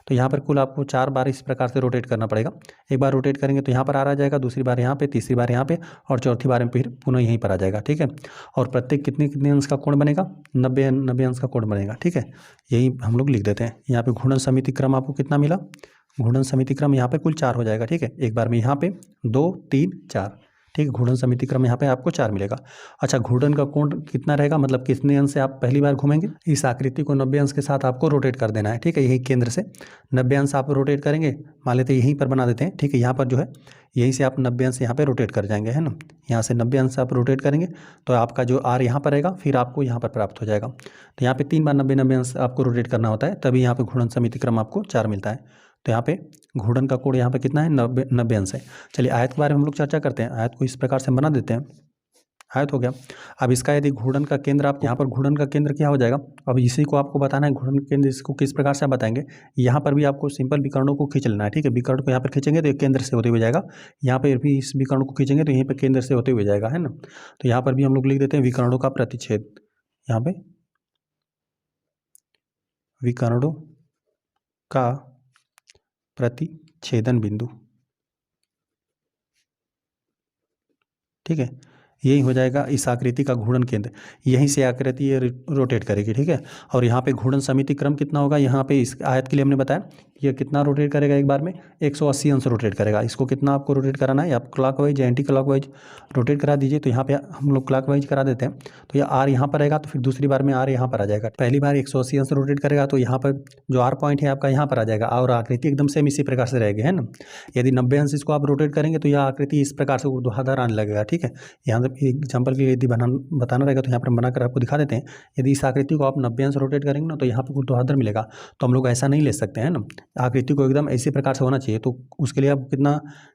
तो यहाँ पर कुल आपको 4 बार इस प्रकार से रोटेट करना पड़ेगा। एक बार रोटेट करेंगे तो यहाँ पर आ जाएगा, दूसरी बार यहाँ पे, तीसरी बार यहाँ पे और चौथी बार में फिर पुनः यहीं पर आ जाएगा, ठीक है। और प्रत्येक कितने अंश का कोण बनेगा, 90 अंश का कोण बनेगा, ठीक है। यही हम लोग लिख देते हैं। यहाँ पे घूर्णन समिति क्रम आपको कितना मिला, घूर्णन समिति क्रम यहाँ पे कुल 4 हो जाएगा, ठीक है। एक बार में यहाँ पे 2 3 4, ठीक है। घूर्णन समिति क्रम यहाँ पे आपको 4 मिलेगा। अच्छा, घूर्णन का कोण कितना रहेगा, मतलब कितने अंश से आप पहली बार घूमेंगे, इस आकृति को 90 अंश के साथ आपको रोटेट कर देना है, ठीक है। यही केंद्र से 90 अंश आप रोटेट करेंगे, मान लेते हैं यहीं पर बना देते हैं, ठीक है। यहाँ पर जो है यहीं से आप 90 अंश यहाँ पे रोटेट कर जाएंगे, है ना। यहाँ से 90 अंश आप रोटेट करेंगे तो आपका जो आर यहाँ पर रहेगा फिर आपको यहाँ पर प्राप्त हो जाएगा। तो यहाँ पे 3 बार 90 अंश आपको रोटेट करना होता है, तभी यहाँ पे घूर्णन समिति क्रम आपको 4 मिलता है। तो यहाँ पे घूर्णन का कोण यहाँ पे कितना है, 90 अंश है। चलिए आयत के बारे में हम लोग चर्चा करते हैं। आयत को इस प्रकार से बना देते हैं, आयत हो गया। अब इसका यदि घूर्णन का केंद्र, आप यहाँ पर घूर्णन का केंद्र क्या हो जाएगा, अब इसी को आपको बताना है घूर्णन का केंद्र, इसको किस प्रकार से आप बताएंगे। यहाँ पर भी आपको सिंपल विकर्णों को खींच लेना है, ठीक है। विकर्ण को यहाँ पर खींचेंगे तो केंद्र से होते हुए जाएगा, यहाँ पर भी इस विकर्ण को खींचेंगे तो यहीं पर केंद्र से होते हुए जाएगा, है ना। तो यहाँ पर भी हम लोग लिख देते हैं विकर्णों का प्रतिच्छेद, यहाँ पे विकर्णों का प्रतिच्छेदन बिंदु, ठीक है। यही हो जाएगा इस आकृति का घूर्णन केंद्र, यहीं से आकृति ये रोटेट करेगी, ठीक है। और यहाँ पे घूर्णन समिति क्रम कितना होगा, यहाँ पे इस आयत के लिए हमने बताया ये कितना रोटेट करेगा, एक बार में 180 अंश रोटेट करेगा। इसको कितना आपको रोटेट कराना है, आप क्लॉकवाइज या एंटी क्लॉकवाइज रोटेट करा दीजिए। तो यहाँ पे हम लोग क्लॉकवाइज करा देते हैं, तो ये आर यहाँ पर रहेगा, तो फिर दूसरी बार में आर यहाँ पर आ जाएगा। पहली बार 180 अंश रोटेट करेगा तो यहाँ पर जो आर पॉइंट है आपका यहाँ पर आ जाएगा, और आकृति एकदम सेम इसी प्रकार से रहेगी, है ना। यदि 90 अंश इसको आप रोटेट करेंगे तो यह आकृति इस प्रकार से ऊर्ध्वाधर आने लगेगा, ठीक है। यहाँ एग्जाम्पल के लिए यदि बताना रहेगा तो यहाँ पर बनाकर आपको दिखा देते हैं। यदि इस आकृति को आप 90 अंश रोटेट करेंगे ना तो यहाँ पर ऊर्ध्वाधर मिलेगा, तो हम लोग ऐसा नहीं ले सकते हैं ना। आकृति को एकदम इसी प्रकार से होना चाहिए, तो उसके लिए आपको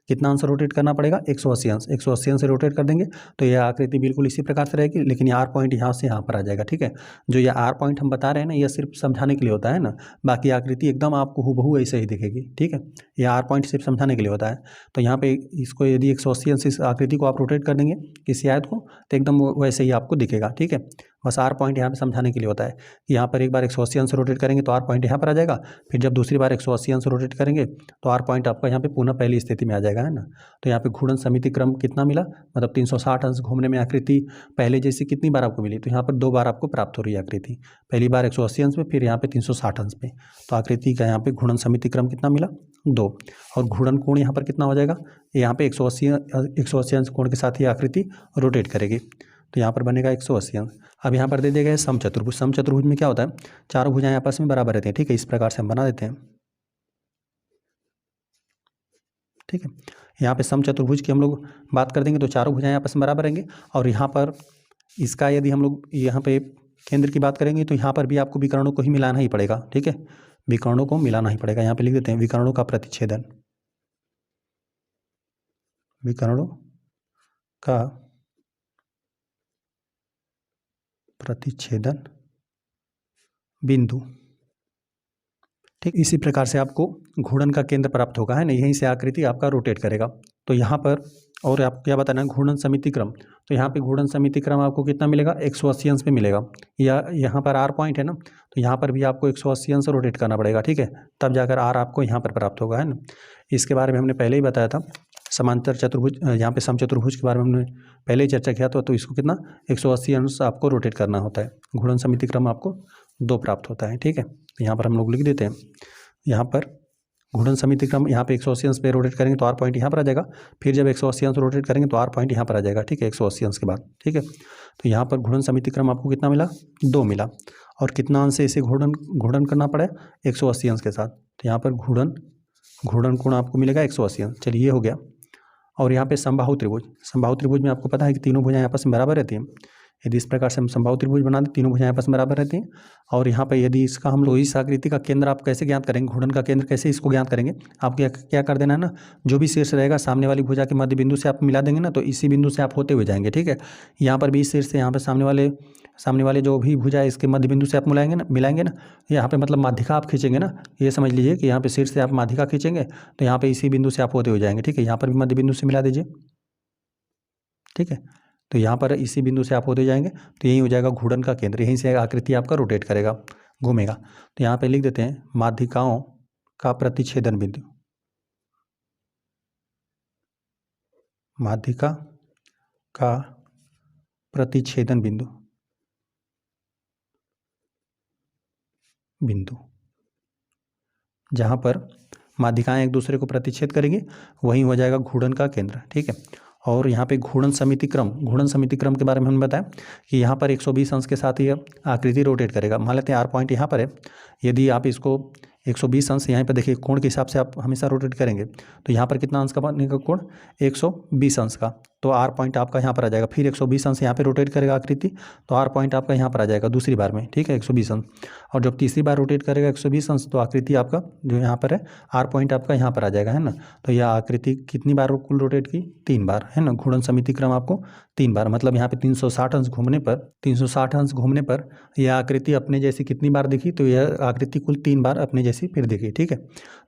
कितना अंश रोटेट करना पड़ेगा, 180 अंश। 180 अंश से रोटेट कर देंगे तो यह आकृति बिल्कुल इसी प्रकार से रहेगी, लेकिन ये आर पॉइंट यहाँ से यहाँ पर आ जाएगा, ठीक है। जो ये आर पॉइंट हम बता रहे हैं ना, यह सिर्फ समझाने के लिए होता है ना, बाकी आकृति एकदम आपको हूबहू ऐसे ही दिखेगी, ठीक है। ये आर पॉइंट सिर्फ समझाने के लिए होता है। तो यहाँ पे इसको यदि 180 अंश इस आकृति को आप रोटेट कर देंगे किसी आयत को तो एकदम वैसे ही आपको दिखेगा, ठीक है। बस आर पॉइंट यहाँ पे समझाने के लिए होता है कि यहाँ पर एक बार 180 अंश रोटेट करेंगे तो आर पॉइंट यहाँ पर आ जाएगा, फिर जब दूसरी बार 180 अंश रोटेट करेंगे तो आर पॉइंट आपका यहाँ पे पुनः पहली स्थिति में आ जाएगा, है ना। तो यहाँ पे घूर्णन समिति क्रम कितना मिला, मतलब 360 अंश घूमने में आकृति पहले जैसी कितनी बार आपको मिली, तो यहाँ पर 2 बार आपको प्राप्त हो रही है आकृति, पहली बार 180 अंश में, फिर यहाँ पे 360 अंश में। तो आकृति का यहाँ पे घूर्णन समिति क्रम कितना मिला, 2। और घूर्णन कोण यहाँ पर कितना हो जाएगा, यहाँ पे 180 अंश कोण के साथ ही आकृति रोटेट करेगी, तो यहाँ पर बनेगा 180 अंश। अब यहाँ पर दे दिया गया है समचतुर्भुज। समचतुर्भुज में क्या होता है, चारों भुजाएं आपस में बराबर रहती हैं, ठीक है। इस प्रकार से हम बना देते हैं, ठीक है। यहाँ पे समचतुर्भुज की हम लोग बात कर देंगे तो चारों भुजाएं आपस में बराबर रहेंगे। और यहाँ पर इसका यदि हम लोग यहाँ पे केंद्र की बात करेंगे तो यहाँ पर भी आपको विकर्णों को ही मिलाना ही पड़ेगा, ठीक है। विकर्णों को मिलाना ही पड़ेगा। यहाँ पे लिख देते हैं विकर्णों का प्रतिच्छेदन, विकर्णों का प्रतिच्छेदन बिंदु, ठीक। इसी प्रकार से आपको घूर्णन का केंद्र प्राप्त होगा, है ना। यहीं से आकृति आपका रोटेट करेगा। तो यहाँ पर और आपको क्या बताना है, घूर्णन समिति क्रम। तो यहाँ पे घूर्णन समिति क्रम आपको कितना मिलेगा, 180 अंश पे मिलेगा। या यहाँ पर आर पॉइंट है ना, तो यहाँ पर भी आपको 180 अंश रोटेट करना पड़ेगा, ठीक है। तब जाकर आर आपको यहाँ पर प्राप्त होगा, है ना। इसके बारे में हमने पहले ही बताया था। समांतर चतुर्भुज, यहाँ पे समचतुर्भुज के बारे में हमने पहले ही चर्चा किया था। तो इसको कितना 180 अंश आपको रोटेट करना होता है। घूर्णन समिति क्रम आपको 2 प्राप्त होता है, ठीक है। यहाँ पर हम लोग लिख देते हैं, यहाँ पर घूर्णन समिति क्रम यहाँ पे 180 अंश पे रोटेट करेंगे तो आर पॉइंट यहाँ पर आ जाएगा। फिर जब 180 अंश रोटेट करेंगे तो आर पॉइंट यहाँ पर आ जाएगा, ठीक है, 180 अंश के बाद, ठीक है। तो यहाँ पर घूर्णन समिति क्रम आपको कितना मिला, 2 मिला। और कितना अंश से इसे घूर्णन करना पड़ा, 180 अंश के साथ। तो यहाँ पर घूर्णन कोण आपको मिलेगा 180 अंश। चलिए ये हो गया। और यहाँ पे समबाहु त्रिभुज, समबाहु त्रिभुज में आपको पता है कि तीनों भुजाएं आपस में बराबर रहती हैं। यदि इस प्रकार से हम समबाहु त्रिभुज बना दें, तीनों भुजाएं आपस में बराबर रहती हैं। और यहाँ पे यदि इसका हम लोग इस आकृति का केंद्र आप कैसे ज्ञात करेंगे, घूर्णन का केंद्र कैसे इसको ज्ञात करेंगे, आप क्या कर देना है ना, जो भी शीर्ष रहेगा सामने वाली भुजा के मध्य बिंदु से आप मिला देंगे ना, तो इसी बिंदु से आप होते हुए जाएंगे। ठीक है, यहाँ पर भी इस शीर्ष से यहाँ पर सामने वाले जो भी भुजा है इसके मध्य बिंदु से आप मिलाएंगे ना, यहाँ पे मतलब माध्यिका आप खींचेंगे ना, ये समझ लीजिए कि यहाँ पे शीर्ष से आप माध्यिका खींचेंगे तो यहाँ पे इसी बिंदु से आप होते हुए जाएंगे। ठीक है, यहाँ पर भी मध्य बिंदु से मिला दीजिए। ठीक है, तो यहाँ पर इसी बिंदु से आप होते जाएंगे तो यही हो जाएगा घूर्णन का केंद्र, यहीं से आकृति आपका रोटेट करेगा, घूमेगा। तो यहाँ पे लिख देते हैं माध्यिकाओं का प्रतिच्छेदन बिंदु, माध्यिका का प्रतिच्छेदन बिंदु, जहाँ पर माध्यिकाएं एक दूसरे को प्रतिच्छेद करेंगी वही हो जाएगा घूर्णन का केंद्र। ठीक है, और यहाँ पे घूर्णन समिति क्रम के बारे में हमने बताया कि यहाँ पर 120 अंश के साथ ये आकृति रोटेट करेगा। मान लेते हैं आर पॉइंट यहाँ पर है, यदि आप इसको 120 अंश यहाँ पर देखिए कोण के हिसाब से आप हमेशा रोटेट करेंगे तो यहाँ पर कितना अंश का बनेगा कोण, 120 अंश का, तो आर पॉइंट आपका यहाँ पर आ जाएगा। फिर 120 अंश यहाँ पे रोटेट करेगा आकृति, तो आर पॉइंट आपका यहाँ पर आ जाएगा दूसरी बार में। ठीक है, 120 अंश, और जब तीसरी बार रोटेट करेगा 120 अंश तो आकृति आपका जो यहाँ पर है आर पॉइंट आपका यहाँ पर आ जाएगा, है ना। तो यह आकृति कितनी बार कुल रोटेट की, 3 बार, है ना। घूर्णन समिति क्रम आपको 3 बार, मतलब यहाँ पे 360 अंश घूमने पर यह आकृति अपने जैसी कितनी बार दिखी, तो यह आकृति कुल 3 बार अपने जैसी फिर दिखी। ठीक है,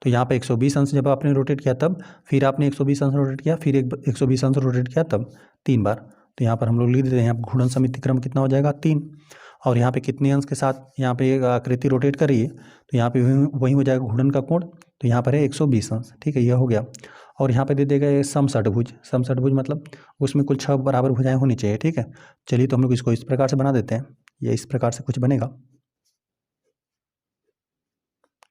तो यहाँ पे 120 अंश जब आपने रोटेट किया तब, फिर आपने 120 अंश रोटेट किया, फिर 120 अंश रोटेट किया तब 3 बार। तो यहाँ पर हम लोग लिख देते हैं, यहाँ घूर्णन समिति क्रम कितना हो जाएगा, 3। और यहाँ पे कितने अंश के साथ यहाँ पे आकृति रोटेट कर रही है, तो यहाँ पे वही हो जाएगा घूर्णन का कोण, तो यहाँ पर है 120 अंश। ठीक है, यह हो गया। और यहाँ पे दे देगा ये समषटभुज मतलब उसमें कुल 6 बराबर भुजाएं होनी चाहिए। ठीक है, चलिए तो हम लोग इसको इस प्रकार से बना देते हैं, ये इस प्रकार से कुछ बनेगा।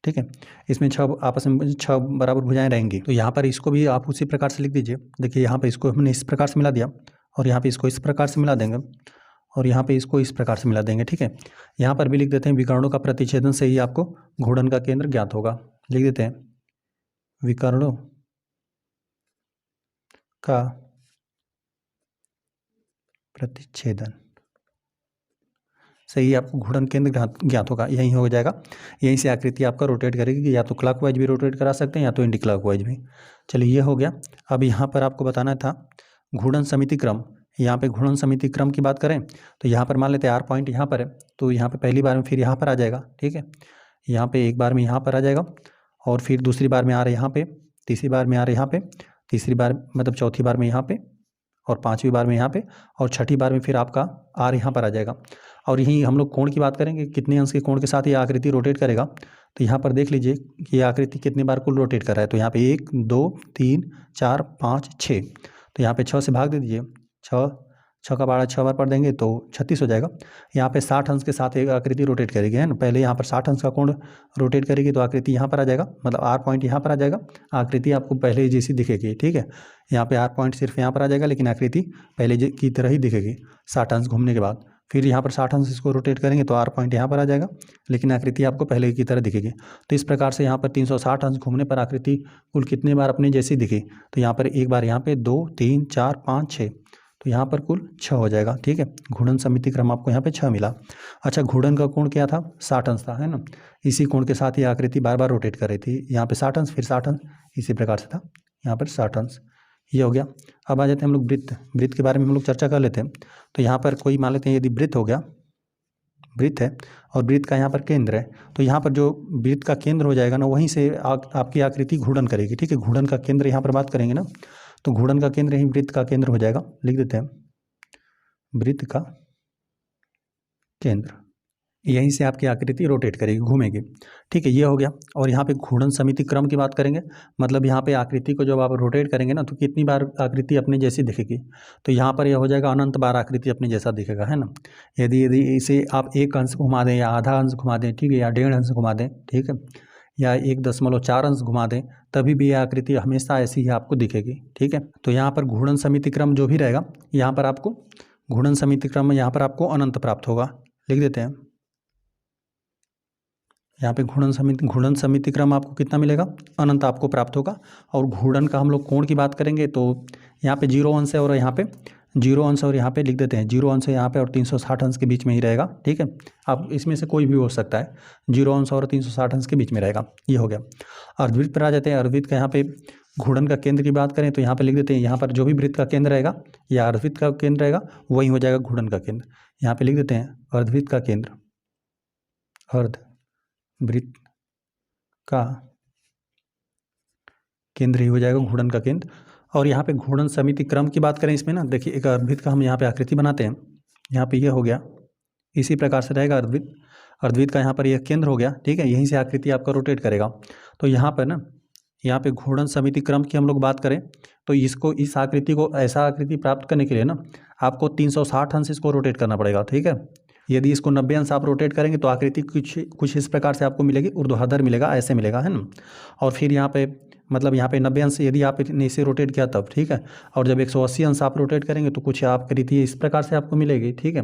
ठीक है, इसमें 6 आपस में 6 बराबर भुजाएं रहेंगी। तो यहाँ पर इसको भी आप उसी प्रकार से लिख दीजिए। देखिए यहाँ पे इसको हमने इस प्रकार से मिला दिया, और यहाँ पे इसको इस प्रकार से मिला देंगे, और यहाँ पे इसको इस प्रकार से मिला देंगे। ठीक है, यहाँ पर भी लिख देते हैं विकर्णों का प्रतिच्छेदन से ही आपको घूर्णन का केंद्र ज्ञात होगा। लिख देते हैं विकर्णों का प्रतिच्छेदन से ही आपको घूर्णन केंद्र ज्ञात होगा, यही हो जाएगा। यहीं से आकृति आपका रोटेट करेगी, या तो क्लॉकवाइज भी रोटेट करा सकते हैं या तो एंटी क्लॉकवाइज भी। चलिए ये हो गया। अब यहाँ पर आपको बताना था घूर्णन समिति क्रम। यहाँ पे घूर्णन समिति क्रम की बात करें तो यहाँ पर मान लेते हैं आर पॉइंट यहाँ पर है, तो यहाँ पे पहली बार में फिर यहाँ पर आ जाएगा। ठीक है, यहाँ पे एक बार में यहाँ पर आ जाएगा, और फिर दूसरी बार में आ रहा है यहाँ पे, तीसरी बार में आ रहा है यहाँ पे, तीसरी बार मतलब चौथी बार में यहाँ पे, और पांचवी बार में यहाँ पे, और छठी बार में फिर आपका आर यहाँ पर आ जाएगा। और यहीं हम लोग कोण की बात करेंगे, कितने अंश के कोण के साथ ये आकृति रोटेट करेगा। तो यहाँ पर देख लीजिए कि ये आकृति कितनी बार कुल रोटेट कर रहा है। तो यहाँ पे 1 2 3 4 5 6, तो यहाँ पे 6 से भाग दे दीजिए, 6 का 12 6 बार पढ़ देंगे तो 36 हो जाएगा। यहाँ पे 60 अंश के साथ एक आकृति रोटेट करेगी, है ना। पहले यहाँ पर 60 अंश का कोण रोटेट करेगी तो आकृति यहाँ पर आ जाएगा, मतलब आर पॉइंट यहाँ पर आ जाएगा, आकृति आपको पहले जैसी दिखेगी। ठीक है, यहाँ पे आर पॉइंट सिर्फ यहाँ पर आ जाएगा, लेकिन आकृति पहले की तरह ही दिखेगी 60 अंश घूमने के बाद। फिर यहाँ पर 60 अंश इसको रोटेट करेंगे तो आर पॉइंट यहाँ पर आ जाएगा, लेकिन आकृति आपको पहले की तरह दिखेगी। तो इस प्रकार से यहाँ पर 360 अंश घूमने पर आकृति कुल कितने बार अपने जैसी दिखी, तो यहाँ पर एक बार, यहाँ पे 2 3 4 5 6, तो यहाँ पर कुल 6 हो जाएगा। ठीक है, घूर्णन समिति क्रम आपको यहाँ पे 6 मिला। अच्छा, घूर्णन का कोण क्या था, 60 अंश था, है ना। इसी कोण के साथ ये आकृति बार बार रोटेट कर रही थी। यहाँ पे 60 अंश, फिर 60 अंश, इसी प्रकार से था, यहाँ पर 60 अंश। ये हो गया। अब आ जाते हैं हम लोग वृत्त के बारे में हम लोग चर्चा कर लेते हैं। तो यहाँ पर कोई मान लेते हैं यदि वृत्त हो गया, वृत्त है और वृत्त का यहाँ पर केंद्र है, तो यहाँ पर जो वृत्त का केंद्र हो जाएगा ना, वहीं से आपकी आकृति घूर्णन करेगी। ठीक है, घूर्णन का केंद्र यहाँ पर बात करेंगे ना, तो घूर्णन का केंद्र ही वृत्त का केंद्र हो जाएगा। लिख देते हैं वृत्त का केंद्र, यहीं से आपकी आकृति रोटेट करेगी, घूमेगी। ठीक है, ये हो गया। और यहाँ पे घूर्णन समिति क्रम की बात करेंगे, मतलब यहाँ पे आकृति को जब आप रोटेट करेंगे ना, तो कितनी बार आकृति अपने जैसी दिखेगी, तो यहाँ पर यह हो जाएगा अनंत बार आकृति अपने जैसा दिखेगा, है ना। यदि इसे आप 1 अंश घुमा दें या आधा अंश घुमा दें, ठीक है, या 1.5 अंश घुमा दें, ठीक है, या 1.4 अंश घुमा दें, तभी भी यह आकृति हमेशा ऐसी ही आपको दिखेगी। ठीक है, तो यहाँ पर घूर्णन समिति क्रम जो भी रहेगा, यहाँ पर आपको घूर्णन समिति क्रम यहाँ पर आपको अनंत प्राप्त होगा। लिख देते हैं यहाँ पे घूर्णन समिति क्रम आपको कितना मिलेगा, अनंत आपको प्राप्त होगा। और घूर्णन का हम लोग कोण की बात करेंगे तो यहाँ पे 0 अंश है और यहाँ पे जीरो अंश और यहाँ पे लिख देते हैं, जीरो अंश यहाँ पे और 360 अंश के बीच में ही रहेगा। ठीक है, अब इसमें से कोई भी हो सकता है, जीरो अंश और 360 अंश के बीच में रहेगा। ये हो गया। अर्धवृत्त पर आ जाते हैं। अर्धवृत्त का यहाँ पे घूर्णन का केंद्र की बात करें तो यहाँ पर लिख देते हैं, यहाँ पर जो भी वृत्त का केंद्र रहेगा या अर्धवृत्त का केंद्र रहेगा वही हो जाएगा घूर्णन का केंद्र। यहाँ पे लिख देते हैं अर्धवृत्त का केंद्र, अर्धवृत्त का केंद्र ही हो जाएगा घूर्णन का केंद्र। और यहाँ पे घूर्णन समिति क्रम की बात करें इसमें ना, देखिए एक अर्धवृत्त का हम यहाँ पे आकृति बनाते हैं, यहाँ पे ये हो गया, इसी प्रकार से रहेगा अर्धवृत्त। अर्धवृत्त का यहाँ पर यह केंद्र हो गया। ठीक है, यहीं से आकृति आपका रोटेट करेगा। तो यहाँ पर ना, यहाँ पे घूर्णन समिति क्रम की हम लोग बात करें तो इसको, इस आकृति को, ऐसा आकृति प्राप्त करने के लिए ना आपको 360 अंश इसको रोटेट करना पड़ेगा। ठीक है, यदि इसको 90 अंश आप रोटेट करेंगे तो आकृति कुछ इस प्रकार से आपको मिलेगी, ऊर्ध्वाधर मिलेगा, ऐसे मिलेगा, है ना। और फिर यहाँ पे मतलब यहाँ पे 90 अंश यदि आपने इसे रोटेट किया तब, ठीक है। और जब 180 अंश आप रोटेट करेंगे तो कुछ आकृति इस प्रकार से आपको मिलेगी। ठीक है,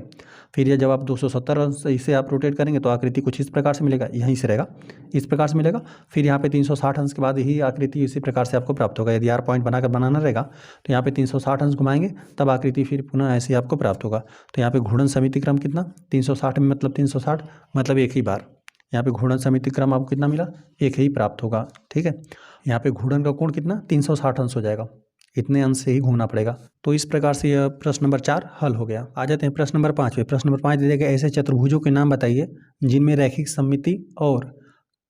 फिर ये जब आप 270 अंश इसे आप रोटेट करेंगे तो आकृति कुछ इस प्रकार से मिलेगा, यहीं से रहेगा, इस प्रकार से मिलेगा। फिर यहाँ पे 360 अंश के बाद ही आकृति इसी प्रकार से आपको प्राप्त होगा। यदि पॉइंट बनाकर बनाना रहेगा तो यहाँ पे 360 अंश घुमाएंगे तब आकृति फिर पुनः ऐसे आपको प्राप्त होगा। तो यहाँ पे घूर्णन समिति क्रम कितना, 360 में मतलब 360 मतलब एक ही बार, यहाँ पे घूर्णन समिति क्रम आपको कितना मिला, एक ही प्राप्त होगा। ठीक है, यहाँ पे घूर्णन का कोण कितना, 360 अंश हो जाएगा, इतने अंश से ही घूमना पड़ेगा। तो इस प्रकार से यह प्रश्न नंबर 4 हल हो गया। आ जाते हैं प्रश्न नंबर 5 पे। प्रश्न नंबर 5 दे दिया गया, ऐसे चतुर्भुजों के नाम बताइए जिनमें रैखिक सममिति और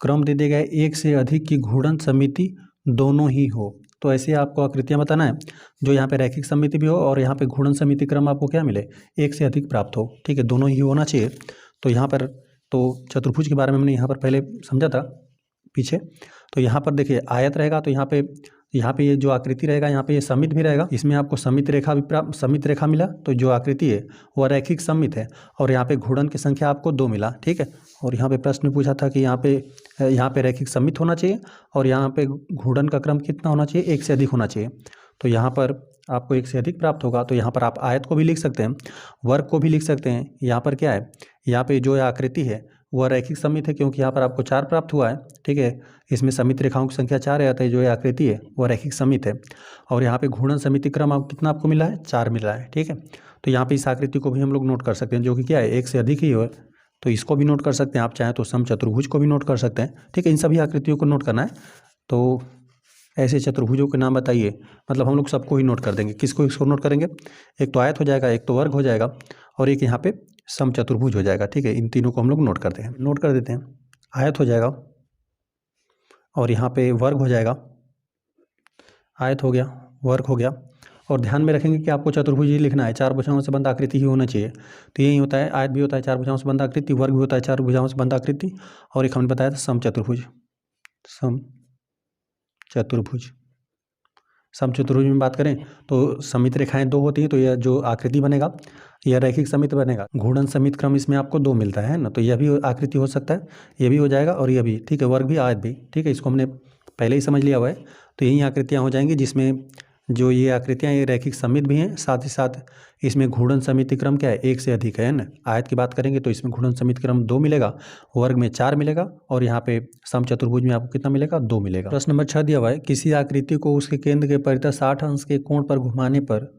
क्रम दे दिया गया एक से अधिक की घूर्णन समिति दोनों ही हो। तो ऐसे आपको आकृतियाँ बताना है जो यहाँ पे रैखिक सममिति भी हो और यहाँ पे घूर्णन समिति क्रम आपको क्या मिले, एक से अधिक प्राप्त हो। ठीक है, दोनों ही होना चाहिए। तो यहाँ पर तो चतुर्भुज के बारे में हमने यहाँ पर पहले समझा था पीछे। तो यहाँ पर देखिए आयत रहेगा तो यहाँ पे ये जो आकृति रहेगा यहाँ पे ये सममित भी रहेगा, इसमें आपको सममित रेखा भी सममित रेखा मिला। तो जो आकृति है वह रैखिक सममित है और यहाँ पे घूर्णन की संख्या आपको 2 मिला। ठीक है, और यहाँ पे प्रश्न पूछा था कि यहाँ पे रैखिक सममित होना चाहिए और यहाँ पे घूर्णन का क्रम कितना होना चाहिए, एक से अधिक होना चाहिए। तो यहाँ पर आपको एक से अधिक प्राप्त होगा। तो यहाँ पर आप आयत को भी लिख सकते हैं, वर्ग को भी लिख सकते हैं। यहाँ पर क्या है, यहाँ पे जो आकृति है वह रैखिक सममित है क्योंकि यहाँ पर आपको 4 प्राप्त हुआ है। ठीक है, इसमें सममित रेखाओं की संख्या 4 है, अतः जो ये आकृति है वह रैखिक सममित है। और यहाँ पे घूर्णन समिति क्रम आप कितना आपको मिला है, 4 मिला है। ठीक है, तो यहाँ पे इस आकृति को भी हम लोग नोट कर सकते हैं जो कि क्या है, एक से अधिक ही हो, तो इसको भी नोट कर सकते हैं। आप चाहें तो समचतुर्भुज को भी नोट कर सकते हैं। ठीक है, इन सभी आकृतियों को नोट करना है। तो ऐसे चतुर्भुजों के नाम बताइए, मतलब हम लोग सबको ही नोट कर देंगे। किसको नोट करेंगे, एक तो आयत हो जाएगा, एक तो वर्ग हो जाएगा और एक यहाँ पे समचतुर्भुज हो जाएगा। ठीक है, इन तीनों को हम लोग नोट कर देते हैं। आयत हो जाएगा और यहाँ पे वर्ग हो जाएगा, आयत हो गया, वर्ग हो गया। और ध्यान में रखेंगे कि आपको चतुर्भुज ही लिखना है, 4 भुजाओं से बंद आकृति ही होना चाहिए। तो यही होता है, आयत भी होता है 4 भुजाओं से बंद आकृति, वर्ग भी होता है 4 भुजाओं से बंद आकृति, और एक हमने बताया था समचतुर्भुज। समचतुर्भुज में बात करें तो सममित रेखाएं 2 होती हैं, तो यह जो आकृति बनेगा यह रैखिक सममित बनेगा। घूर्णन सममित क्रम इसमें आपको 2 मिलता है ना, तो यह भी आकृति हो सकता है, ये भी हो जाएगा और यह भी। ठीक है, वर्ग भी, आयत भी। ठीक है, इसको हमने पहले ही समझ लिया हुआ है। तो यही आकृतियाँ हो जाएंगी जिसमें जो ये आकृतियाँ ये रैखिक सममित भी हैं, साथ ही साथ इसमें घूर्णन समिति क्रम क्या है, एक से अधिक है ना। आयत की बात करेंगे तो इसमें घूर्णन समिति क्रम 2 मिलेगा, वर्ग में 4 मिलेगा और यहाँ पे समचतुर्भुज में आपको कितना मिलेगा, 2 मिलेगा। प्रश्न नंबर 6 दिया हुआ है, किसी आकृति को उसके केंद्र के परितः 60 अंश के कोण पर घुमाने पर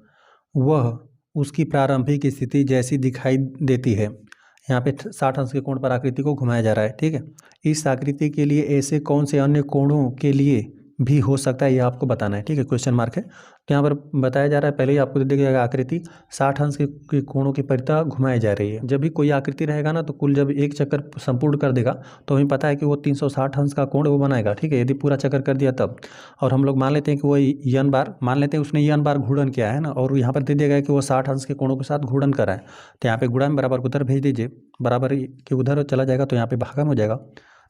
वह उसकी प्रारंभिक स्थिति जैसी दिखाई देती है। यहाँ पे 60 अंश के कोण पर आकृति को घुमाया जा रहा है। ठीक है, इस आकृति के लिए ऐसे कौन से अन्य कोणों के लिए भी हो सकता है, ये आपको बताना है। ठीक है, क्वेश्चन मार्क है। तो यहाँ पर बताया जा रहा है, पहले ही आपको दे दिया गया आकृति 60 अंश के कोणों की परितः घुमाई जा रही है। जब भी कोई आकृति रहेगा ना तो कुल जब एक चक्कर संपूर्ण कर देगा तो हमें पता है कि वो 360 अंश का कोण वो बनाएगा। ठीक है, यदि पूरा चक्कर कर दिया तब, और हम लोग मान लेते हैं कि वो n बार, मान लेते हैं उसने n बार घूर्णन किया है ना, और यहाँ पर दे दिया गया कि वो 60 अंश के कोणों के साथ घूर्णन करा है। तो यहाँ पे गुणा में बराबर उधर भेज दीजिए, बराबर के उधर चला जाएगा तो यहाँ पे भागा में हो जाएगा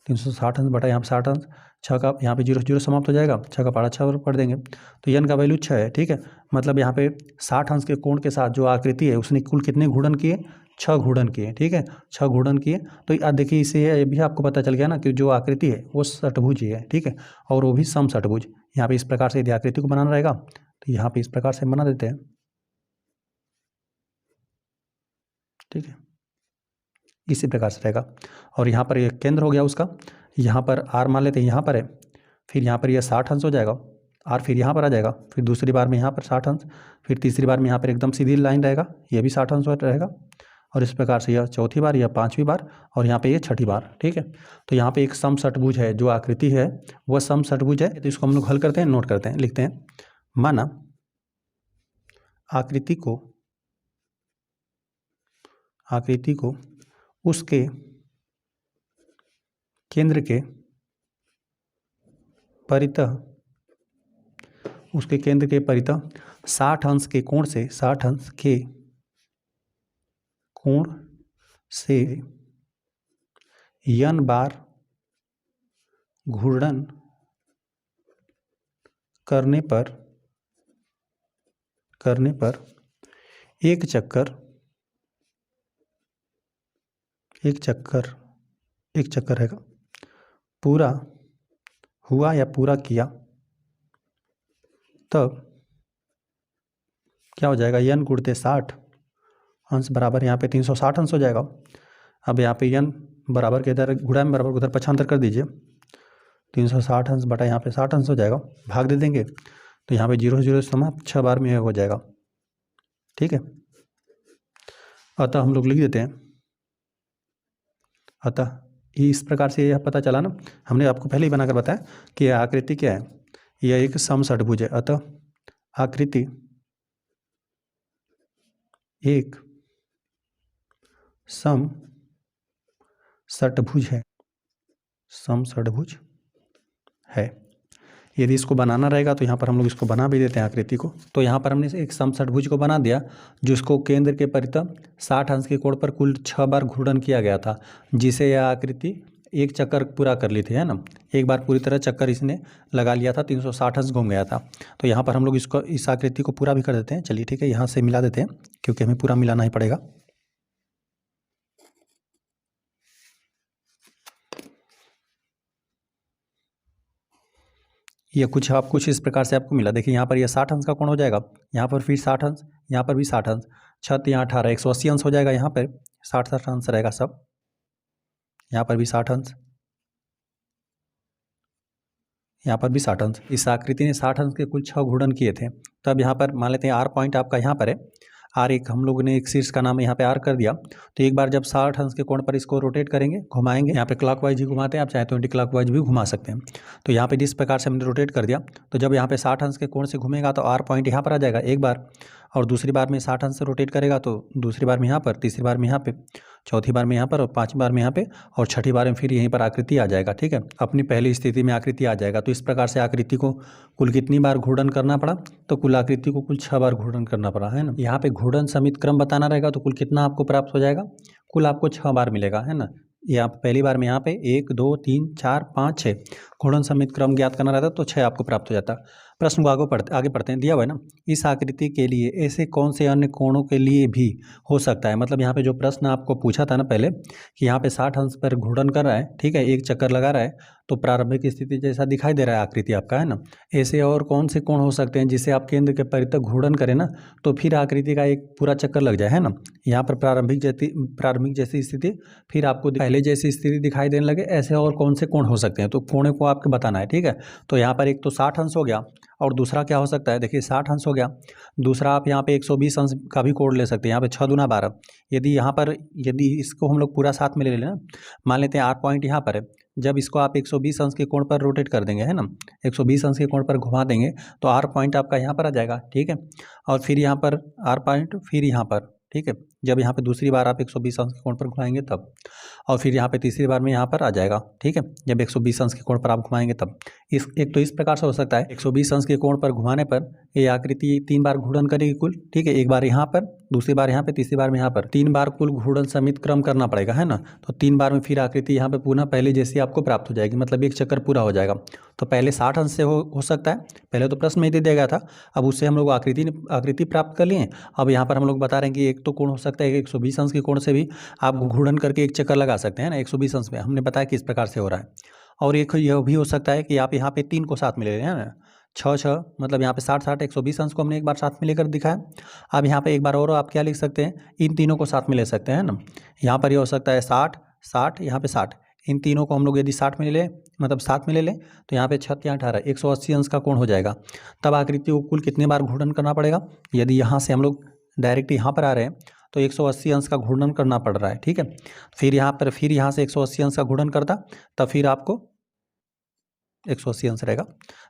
360 अंश बटा यहाँ पे 60 अंश, 6 का यहाँ पे 0 0 समाप्त हो जाएगा, 6 का पारा 6 पढ़ देंगे तो n का वैल्यू 6 है। ठीक है, मतलब यहाँ पे 60 अंश के कोण के साथ जो आकृति है उसने कुल कितने घूर्णन किए, 6 घूर्णन किए। ठीक है, 6 घूर्णन किए। तो देखिए इससे ये भी आपको पता चल गया ना कि जो आकृति है वो षटभुज ही है। ठीक है, और वो भी समषटभुज। यहाँ पे इस प्रकार से यदि आकृति को बनाना रहेगा तो यहाँ पे इस प्रकार से बना देते हैं। ठीक है, इसी प्रकार से रहेगा। और यहाँ पर ये केंद्र हो गया उसका, यहाँ पर R मान लेते हैं, यहाँ पर है, फिर यहाँ पर यह 60 अंश हो जाएगा आर फिर यहाँ पर आ जाएगा, फिर दूसरी बार में यहाँ पर 60 अंश, फिर तीसरी बार में यहाँ पर एकदम सीधी लाइन रहेगा, ये भी 60 अंश रहेगा, और इस प्रकार से यह चौथी बार, यह पांचवी बार, और यहाँ पे ये छठी बार। ठीक है, तो यहाँ पे एक समषटभुज है, जो आकृति है वह समषटभुज है। तो इसको हम लोग हल करते हैं, नोट करते हैं, लिखते हैं। माना आकृति को उसके केंद्र के परितः 60 अंश के कोण से n बार घूर्णन करने पर एक चक्कर रहेगा, पूरा हुआ या पूरा किया, तब क्या हो जाएगा, n गुणते 60 अंश बराबर यहाँ पे 360 अंश हो जाएगा। अब यहाँ पे n बराबर के इधर गुणा में बराबर उधर पक्षांतर कर दीजिए, 360 अंश बटा यहाँ पे 60 अंश हो जाएगा, भाग दे देंगे तो यहाँ पे 0 0 समाप्त, 6 बार में हो जाएगा। ठीक है, अतः हम लोग लिख देते हैं, अतः इस प्रकार से यह पता चला ना, हमने आपको पहले ही बनाकर बताया कि यह आकृति क्या है, यह एक समषटभुज है। अतः आकृति एक समषटभुज है। यदि इसको बनाना रहेगा तो यहाँ पर हम लोग इसको बना भी देते हैं आकृति को। तो यहाँ पर हमने एक समषटभुज को बना दिया, जिसको केंद्र के परितः 60 अंश के कोण पर कुल 6 बार घूर्णन किया गया था, जिसे यह आकृति एक चक्कर पूरा कर ली थी, है ना, एक बार पूरी तरह चक्कर इसने लगा लिया था, 360 अंश घूम गया था। तो यहाँ पर हम लोग इस आकृति को पूरा भी कर देते हैं। चलिए ठीक है, यहाँ से मिला देते हैं, क्योंकि हमें पूरा मिलाना ही पड़ेगा। यह कुछ इस प्रकार से आपको मिला। देखिए यहाँ पर यह 60 अंश का कोण हो जाएगा, यहाँ पर फिर 60 अंश, यहाँ पर भी 60 अंश, 6 यहाँ 18, 180 अंश हो जाएगा। यहाँ पर 60 अंश रहेगा सब, यहाँ पर भी 60 अंश, यहाँ पर भी 60 अंश। इस आकृति ने 60 अंश के कुल 6 घूर्णन किए थे। तब यहाँ पर मान लेते हैं आर पॉइंट आपका यहाँ पर है, आर एक हम लोगों ने एक शीर्ष का नाम यहाँ पे आर कर दिया। तो एक बार जब 60 अंश के कोण पर इसको रोटेट करेंगे, घुमाएंगे, यहाँ पे क्लॉकवाइज ही घुमाते हैं, आप चाहे तो एंटी क्लॉकवाइज भी घुमा सकते हैं। तो यहाँ पे जिस प्रकार से हमने रोटेट कर दिया, तो जब यहाँ पे 60 अंश के कोण से घूमेगा तो आर पॉइंट यहाँ पर आ जाएगा एक बार, और दूसरी बार में 60 अंश से रोटेट करेगा तो दूसरी बार में यहाँ पर, तीसरी बार में यहाँ पे, चौथी बार में यहाँ पर, और पांचवी बार में यहाँ पे, और छठी बार में फिर यहीं पर आकृति आ जाएगा। ठीक है, अपनी पहली स्थिति में आकृति आ जाएगा। तो इस प्रकार से आकृति को कुल कितनी बार घूर्णन करना पड़ा, तो कुल आकृति को कुल 6 बार घूर्णन करना पड़ा, है ना। यहाँ पे घूर्णन समित क्रम बताना रहेगा, तो कुल कितना आपको प्राप्त हो जाएगा, कुल आपको 6 बार मिलेगा, है ना। ये आप पहली बार में यहाँ पे 1 2 3 4 5 6 घूर्णन समित क्रम ज्ञात करना रहता, तो 6 आपको प्राप्त हो जाता। प्रश्न को आगे पढ़ते हैं। दिया हुआ है ना, इस आकृति के लिए ऐसे कौन से अन्य कोणों के लिए भी हो सकता है। मतलब यहाँ पे जो प्रश्न आपको पूछा था ना पहले, कि यहाँ पे 60 अंश पर घूर्णन कर रहा है, ठीक है, एक चक्कर लगा रहा है, तो प्रारंभिक स्थिति जैसा दिखाई दे रहा है आकृति आपका, है ना। ऐसे और कौन से कोण हो सकते हैं जिसे आप केंद्र के परितः घूर्णन करें ना, तो फिर आकृति का एक पूरा चक्कर लग जाए, है ना। यहाँ पर प्रारंभिक जैसी स्थिति, फिर आपको पहले जैसी स्थिति दिखाई देने लगे, ऐसे और कौन से कोण हो सकते हैं, तो कोण को आपको बताना है। ठीक है, तो यहाँ पर एक तो 60 अंश हो गया, और दूसरा क्या हो सकता है, देखिए 60 अंश हो गया, दूसरा आप यहाँ पे 120 अंश का भी कोण ले सकते हैं। यहाँ पे 6 दूना 12, यदि इसको हम लोग पूरा साथ में ले लें ना, मान लेते हैं आर पॉइंट यहाँ पर है, जब इसको आप 120 अंश के कोण पर रोटेट कर देंगे, है ना, 120 अंश के कोण पर घुमा देंगे, तो आर पॉइंट आपका यहाँ पर आ जाएगा। ठीक है, और फिर यहाँ पर आर पॉइंट, फिर यहाँ पर, ठीक है, जब यहाँ पे दूसरी बार आप 120 अंश के कोण पर घुमाएंगे तब, और फिर यहाँ पे तीसरी बार में यहाँ पर आ जाएगा। ठीक है, जब 120 अंश के कोण पर आप घुमाएंगे तब। एक तो इस प्रकार से हो सकता है, 120 अंश के कोण पर घुमाने पर ये आकृति 3 बार घूर्णन करेगी कुल। ठीक है, एक बार यहाँ पर, दूसरी बार यहाँ पे, तीसरी बार में यहाँ पर, 3 बार कुल घूर्णन समित क्रम करना पड़ेगा, है ना। तो 3 बार में फिर आकृति यहाँ पे पुनः पहले जैसी आपको प्राप्त हो जाएगी, मतलब एक चक्कर पूरा हो जाएगा। तो पहले 60 अंश से हो सकता है, पहले तो प्रश्न में ही दे दिया गया था, अब उससे हम लोग आकृति प्राप्त कर लिए। अब यहाँ पर हम लोग बता रहे हैं कि एक तो कोण हो सकता है, 120 अंश के कोण से भी आप घूर्णन करके एक चक्कर लगा सकते हैं ना, 120 अंश में हमने बताया किस प्रकार से हो रहा है। और एक यह भी हो सकता है कि आप यहाँ पे 3 को साथ में ले रहे हैं ना, 6 मतलब यहाँ पे 60 120 अंश को हमने एक बार साथ में लेकर दिखाया। अब यहाँ पे एक बार और आप क्या लिख सकते हैं, इन तीनों को साथ में ले सकते हैं ना। यहाँ पर ये हो सकता है 60 60, यहाँ पे 60, इन तीनों को हम लोग यदि 60 में ले लें, मतलब 7 में ले लें, तो यहाँ पे 6 या 18 180 अंश का कोण हो जाएगा। तब आकृति को कुल कितने बार घूर्णन करना पड़ेगा? यदि यहाँ से हम लोग डायरेक्ट यहाँ पर आ रहे हैं तो 180 अंश का घूर्णन करना पड़ रहा है, ठीक है। फिर यहाँ से 180 अंश का घूर्णन करता, तब फिर आपको 180 अंश रहेगा,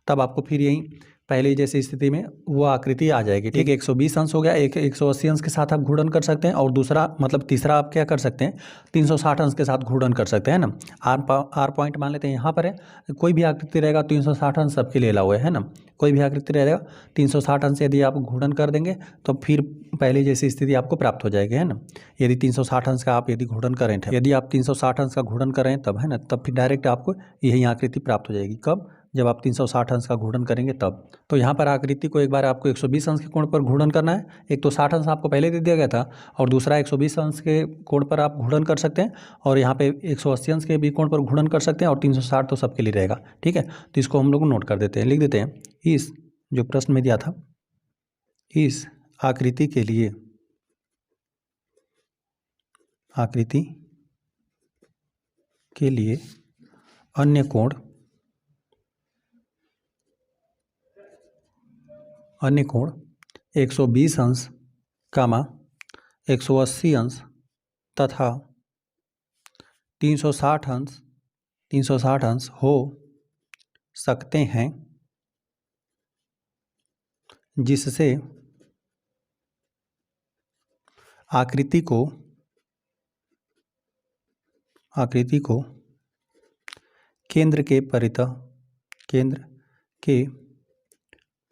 तब आपको फिर यही पहले जैसी स्थिति में वो आकृति आ जाएगी, ठीक है। 120 अंश हो गया, एक 180 अंश के साथ आप घूर्णन कर सकते हैं, और दूसरा मतलब तीसरा आप क्या कर सकते हैं, 360 अंश के साथ घूर्णन कर सकते हैं ना। आर पॉइंट मान लेते हैं यहाँ पर है, कोई भी आकृति रहेगा 360 अंश सबके लिए अलाउ है ना। कोई भी आकृति रहेगा 360 अंश यदि आप घूर्णन कर देंगे तो फिर पहले जैसी स्थिति आपको प्राप्त हो जाएगी, है ना। यदि 360 अंश का आप यदि घूर्णन करें, यदि आप 360 अंश का घूर्णन करें तब, है ना, तब फिर डायरेक्ट आपको यही आकृति प्राप्त हो जाएगी। कब? जब आप 360 अंश का घूर्णन करेंगे तब। तो यहाँ पर आकृति को एक बार आपको 120 अंश के कोण पर घूर्णन करना है। एक तो 60 अंश आपको पहले दे दिया गया था, और दूसरा 120 अंश के कोण पर आप घूर्णन कर सकते हैं, और यहाँ पे 180 अंश के भी कोण पर घूर्णन कर सकते हैं, और 360 तो सबके लिए रहेगा, ठीक है। तो इसको हम लोग नोट कर देते हैं, लिख देते हैं। इस जो प्रश्न में दिया था, इस आकृति के लिए अन्य कोण 120 अंश, 180 अंश तथा 360 अंश हो सकते हैं, जिससे आकृति को केंद्र के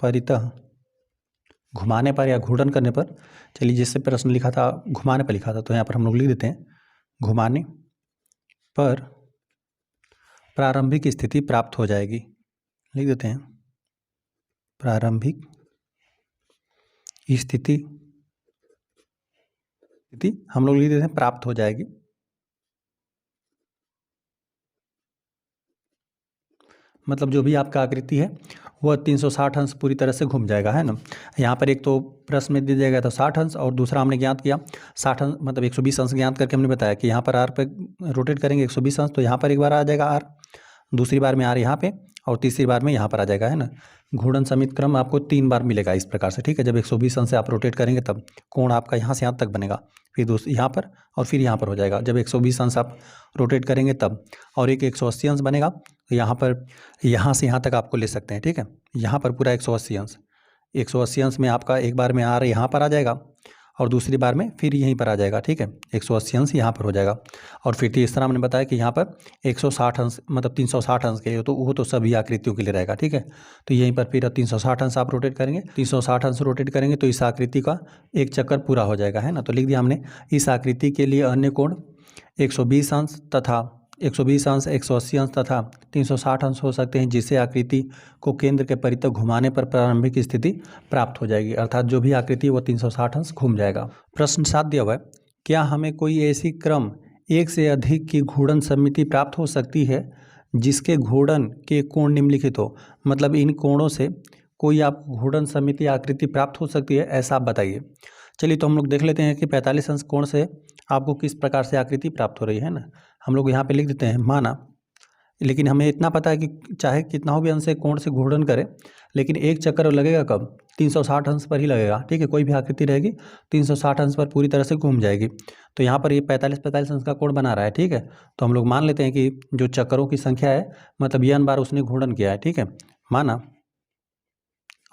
परितः घुमाने पर या घूर्णन करने पर, चलिए जिससे प्रश्न लिखा था घुमाने पर लिखा था, तो यहाँ पर हम लोग लिख देते हैं घुमाने पर प्रारंभिक स्थिति प्राप्त हो जाएगी। लिख देते हैं प्रारंभिक स्थिति हम लोग लिख देते हैं प्राप्त हो जाएगी। मतलब जो भी आपका आकृति है वह 360 अंश पूरी तरह से घूम जाएगा, है ना। यहाँ पर एक तो प्रश्न में दिया गया था 60 अंश, और दूसरा हमने ज्ञात किया 60 अंश मतलब 120 अंश ज्ञात करके हमने बताया कि यहाँ पर आर पे रोटेट करेंगे 120 अंश, तो यहाँ पर एक बार आ जाएगा आर, दूसरी बार में आर यहाँ पे, और तीसरी बार में यहाँ पर आ जाएगा, है ना। घूर्णन समित क्रम आपको 3 बार मिलेगा इस प्रकार से, ठीक है। जब 120 अंश से आप रोटेट करेंगे तब कोण आपका यहाँ से यहाँ तक बनेगा, फिर यहाँ पर और फिर यहाँ पर हो जाएगा। जब 120 अंश आप रोटेट करेंगे तब, और एक 180 अंश बनेगा, तो यहाँ पर यहाँ से यहाँ तक आपको ले सकते हैं, ठीक है। यहाँ पर पूरा 180 अंश में आपका एक बार में आर यहाँ पर आ जाएगा, और दूसरी बार में फिर यहीं पर आ जाएगा, ठीक है। 180 अंश यहाँ पर हो जाएगा, और फिर तीसरा हमने बताया कि यहाँ पर 160 अंश मतलब 360 अंश के लिए, तो वो तो सभी आकृतियों के लिए रहेगा, ठीक है। तो यहीं पर फिर 360 अंश आप रोटेट करेंगे, 360 अंश रोटेट करेंगे तो इस आकृति का एक चक्कर पूरा हो जाएगा, है ना। तो लिख दिया हमने इस आकृति के लिए अन्य कोण 120 अंश तथा 180 अंश तथा 360 अंश हो सकते हैं, जिससे आकृति को केंद्र के परितः घुमाने पर प्रारंभिक स्थिति प्राप्त हो जाएगी। अर्थात जो भी आकृति वो 360 अंश घूम जाएगा। प्रश्न 7 दिया हुआ है, क्या हमें कोई ऐसी क्रम एक से अधिक की घूर्णन समिति प्राप्त हो सकती है जिसके घूर्णन के कोण निम्नलिखित हो? मतलब इन कोणों से कोई आपको घूर्णन समिति आकृति प्राप्त हो सकती है, ऐसा आप बताइए। चलिए तो हम लोग देख लेते हैं कि 45 अंश कोण से आपको किस प्रकार से आकृति प्राप्त हो रही है ना। हम लोग यहाँ पे लिख देते हैं माना, लेकिन हमें इतना पता है कि चाहे कितना हो भी अंश से कोण से घूर्णन करें, लेकिन एक चक्कर लगेगा कब? 360 अंश पर ही लगेगा, ठीक है। कोई भी आकृति रहेगी 360 अंश पर पूरी तरह से घूम जाएगी। तो यहाँ पर ये 45 अंश का कोण बना रहा है, ठीक है। तो हम लोग मान लेते हैं कि जो चक्करों की संख्या है मतलब n बार उसने घूर्णन किया है, ठीक है, माना।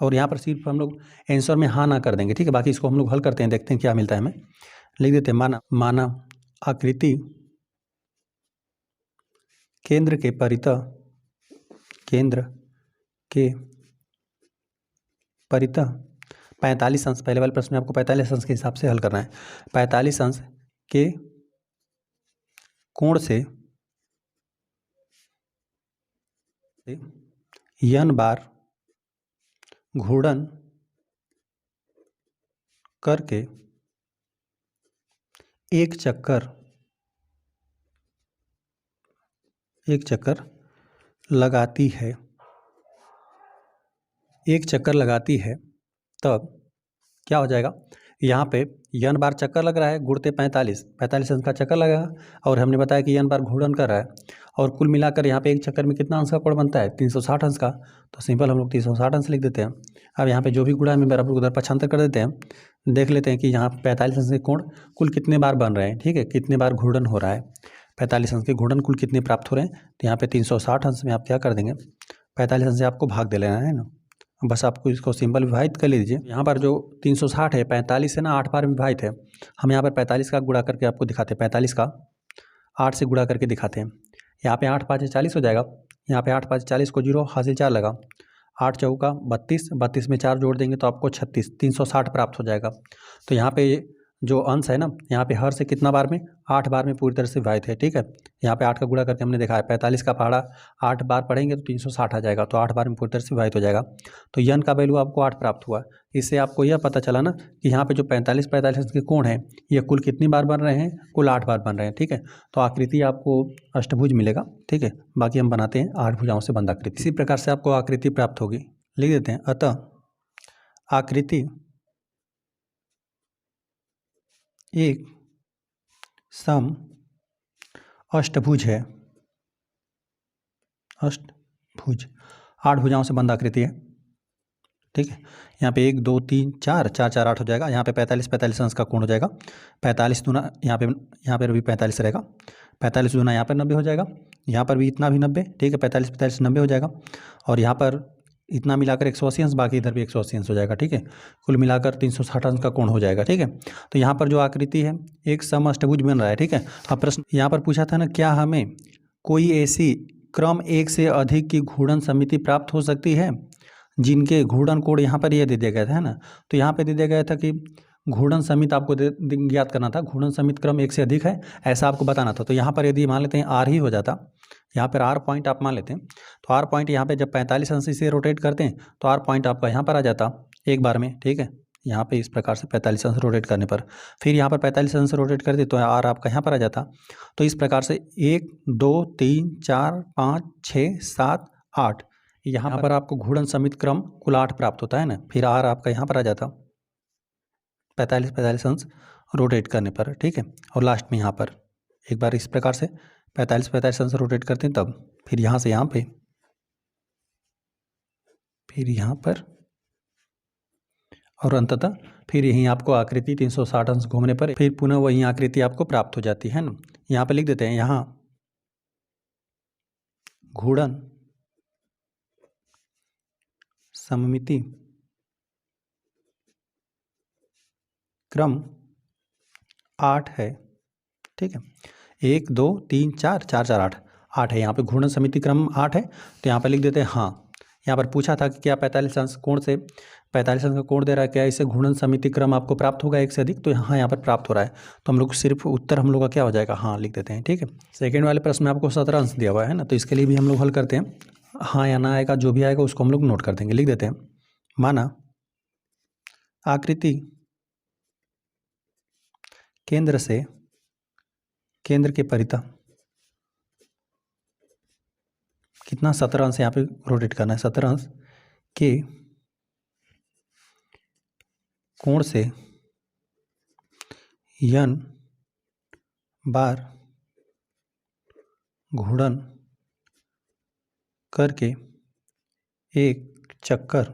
और यहाँ पर सिर्फ हम लोग आंसर में हाँ ना कर देंगे, ठीक है। बाकी इसको हम लोग हल करते हैं, देखते हैं क्या मिलता है हमें। लिख देते हैं माना आकृति केंद्र के परितः 45 अंश, पहले वाले प्रश्न में आपको 45 अंश के हिसाब से हल करना है। 45 अंश के कोण से n बार घूर्णन करके एक चक्कर लगाती है, तब क्या हो जाएगा? यहाँ पे n बार चक्कर लग रहा है, गुणते 45 अंश का चक्कर लगेगा, और हमने बताया कि n बार घूर्णन कर रहा है, और कुल मिलाकर यहाँ पे एक चक्कर में कितना अंश का कोण बनता है 360 अंश का। तो सिंपल हम लोग 360 अंश लिख देते हैं। अब यहाँ पे जो भी गुणा में बराबर उधर पक्षांतर कर देते हैं। देख लेते हैं कि यहाँ 45 अंश के कोण कुल कितने बार बन रहे हैं, ठीक है, कितने बार घूर्णन हो रहा है, 45 अंश के घूर्णन कुल कितने प्राप्त हो रहे हैं। तो यहाँ पे 360 अंश में आप क्या कर देंगे, 45 अंश से आपको भाग दे लेना है ना, बस आपको इसको सिंपल विभाजित कर लीजिए। यहाँ पर जो 360 है 45 से ना 8 बार विभाजित है। हम यहाँ पर 45 का गुणा करके आपको दिखाते हैं, 45 का 8 से गुणा करके दिखाते हैं। यहाँ पे 8 5 40 हो जाएगा, यहाँ पे 8 5 40 को 0 हासिल 4 लगा, 8 चौका 32, 32 में 4 जोड़ देंगे तो आपको 36, 360 प्राप्त हो जाएगा। तो यहाँ पे जो अंश है ना, यहाँ पे हर से कितना बार में 8 बार में पूरी तरह से विभाजित है, ठीक है। यहाँ पे 8 का गुणा करके हमने देखा है 45 का पहाड़ा 8 बार पढ़ेंगे तो 360 आ जाएगा, तो 8 बार में पूरी तरह से विभाजित हो जाएगा। तो यन का वैल्यू आपको 8 प्राप्त हुआ। इससे आपको यह पता चला ना कि यहाँ पे जो 45 के कोण हैं ये कुल कितनी बार बन रहे हैं, कुल 8 बार बन रहे हैं, ठीक है। तो आकृति आपको अष्टभुज मिलेगा, ठीक है। बाकी हम बनाते हैं 8 भुजाओं से बंद आकृति। इसी प्रकार से आपको आकृति प्राप्त होगी, लिख देते हैं। अतः आकृति एक सम अष्टभुज है, अष्टभुज 8 भुजाओं से बंद आकृति है, ठीक है। यहाँ पे 1 2 3 4 4 4 8 हो जाएगा। यहाँ पे 45 अंश का कोण हो जाएगा, 45 दूना यहाँ पे भी 45 रहेगा, 45 दूना यहाँ पर 90 हो जाएगा, यहाँ पर भी इतना भी 90, ठीक है। 45 90 हो जाएगा, और यहाँ पर इतना मिलाकर 180 अंश, बाकी इधर भी 180 अंश हो जाएगा, ठीक है। कुल मिलाकर 360 अंश का कोण हो जाएगा, ठीक है। तो यहाँ पर जो आकृति है एक समअष्टभुज बन रहा है, ठीक है। अब प्रश्न यहाँ पर पूछा था ना, क्या हमें कोई ऐसी क्रम एक से अधिक की घूर्णन समिति प्राप्त हो सकती है जिनके घूर्णन कोण यहाँ पर ये दे दिया गया था, है ना। तो यहाँ पे दे दिया गया था कि घूर्णन समिति आपको ज्ञात करना था, घूर्णन समिति क्रम एक से अधिक है ऐसा आपको बताना था। तो यहाँ पर यदि मान लेते हैं आर ही हो जाता, यहाँ पर आर पॉइंट आप मान लेते हैं, तो आर पॉइंट यहाँ पे जब 45 अंश से रोटेट करते हैं तो आर पॉइंट आपका यहाँ पर आ जाता एक बार में, ठीक है। यहाँ पे इस प्रकार से 45 अंश रोटेट करने पर, फिर यहाँ पर 45 अंश रोटेट कर दे तो आर आपका यहाँ पर आ जाता। तो इस प्रकार से 1 2 3 4 5 6 7 8 यहाँ पर आपको घूर्णन समिति क्रम कुल 8 प्राप्त होता है ना। फिर आर आपका यहाँ पर आ जाता 45 अंश रोटेट करने पर, ठीक है। और लास्ट में यहाँ पर एक बार इस प्रकार से 45 अंश रोटेट करते हैं तब, फिर यहाँ से यहाँ पे, फिर यहाँ पर, और अंततः फिर यहीं आपको आकृति 360 अंश घूमने पर फिर पुनः वही आकृति आपको प्राप्त हो जाती है ना। यहाँ पे लिख देते हैं, यहाँ घूर्णन सममिति क्रम 8 है, ठीक है। 1 2 3 4 4 4 8 है। यहाँ पे घूर्णन समिति क्रम 8 है, तो यहाँ पे लिख देते हैं हाँ। यहाँ पर पूछा था कि क्या 45 अंश कोण से 45 अंश का कोण दे रहा है, क्या इससे घूर्णन समिति क्रम आपको प्राप्त होगा एक से अधिक, तो यहाँ पर प्राप्त हो रहा है। तो हम लोग सिर्फ उत्तर हम लोग का क्या हो जाएगा, हाँ लिख देते हैं, ठीक है। सेकेंड वाले प्रश्न में आपको 17 अंश दिया हुआ है ना, तो इसके लिए भी हम लोग हल करते हैं। हाँ या ना आएगा, जो भी आएगा उसको हम लोग नोट कर देंगे, लिख देते हैं। माना आकृति केंद्र से केंद्र के परितः कितना 17 अंश यहाँ पे रोटेट करना है, 17 अंश के कोण से n बार घूर्णन करके एक चक्कर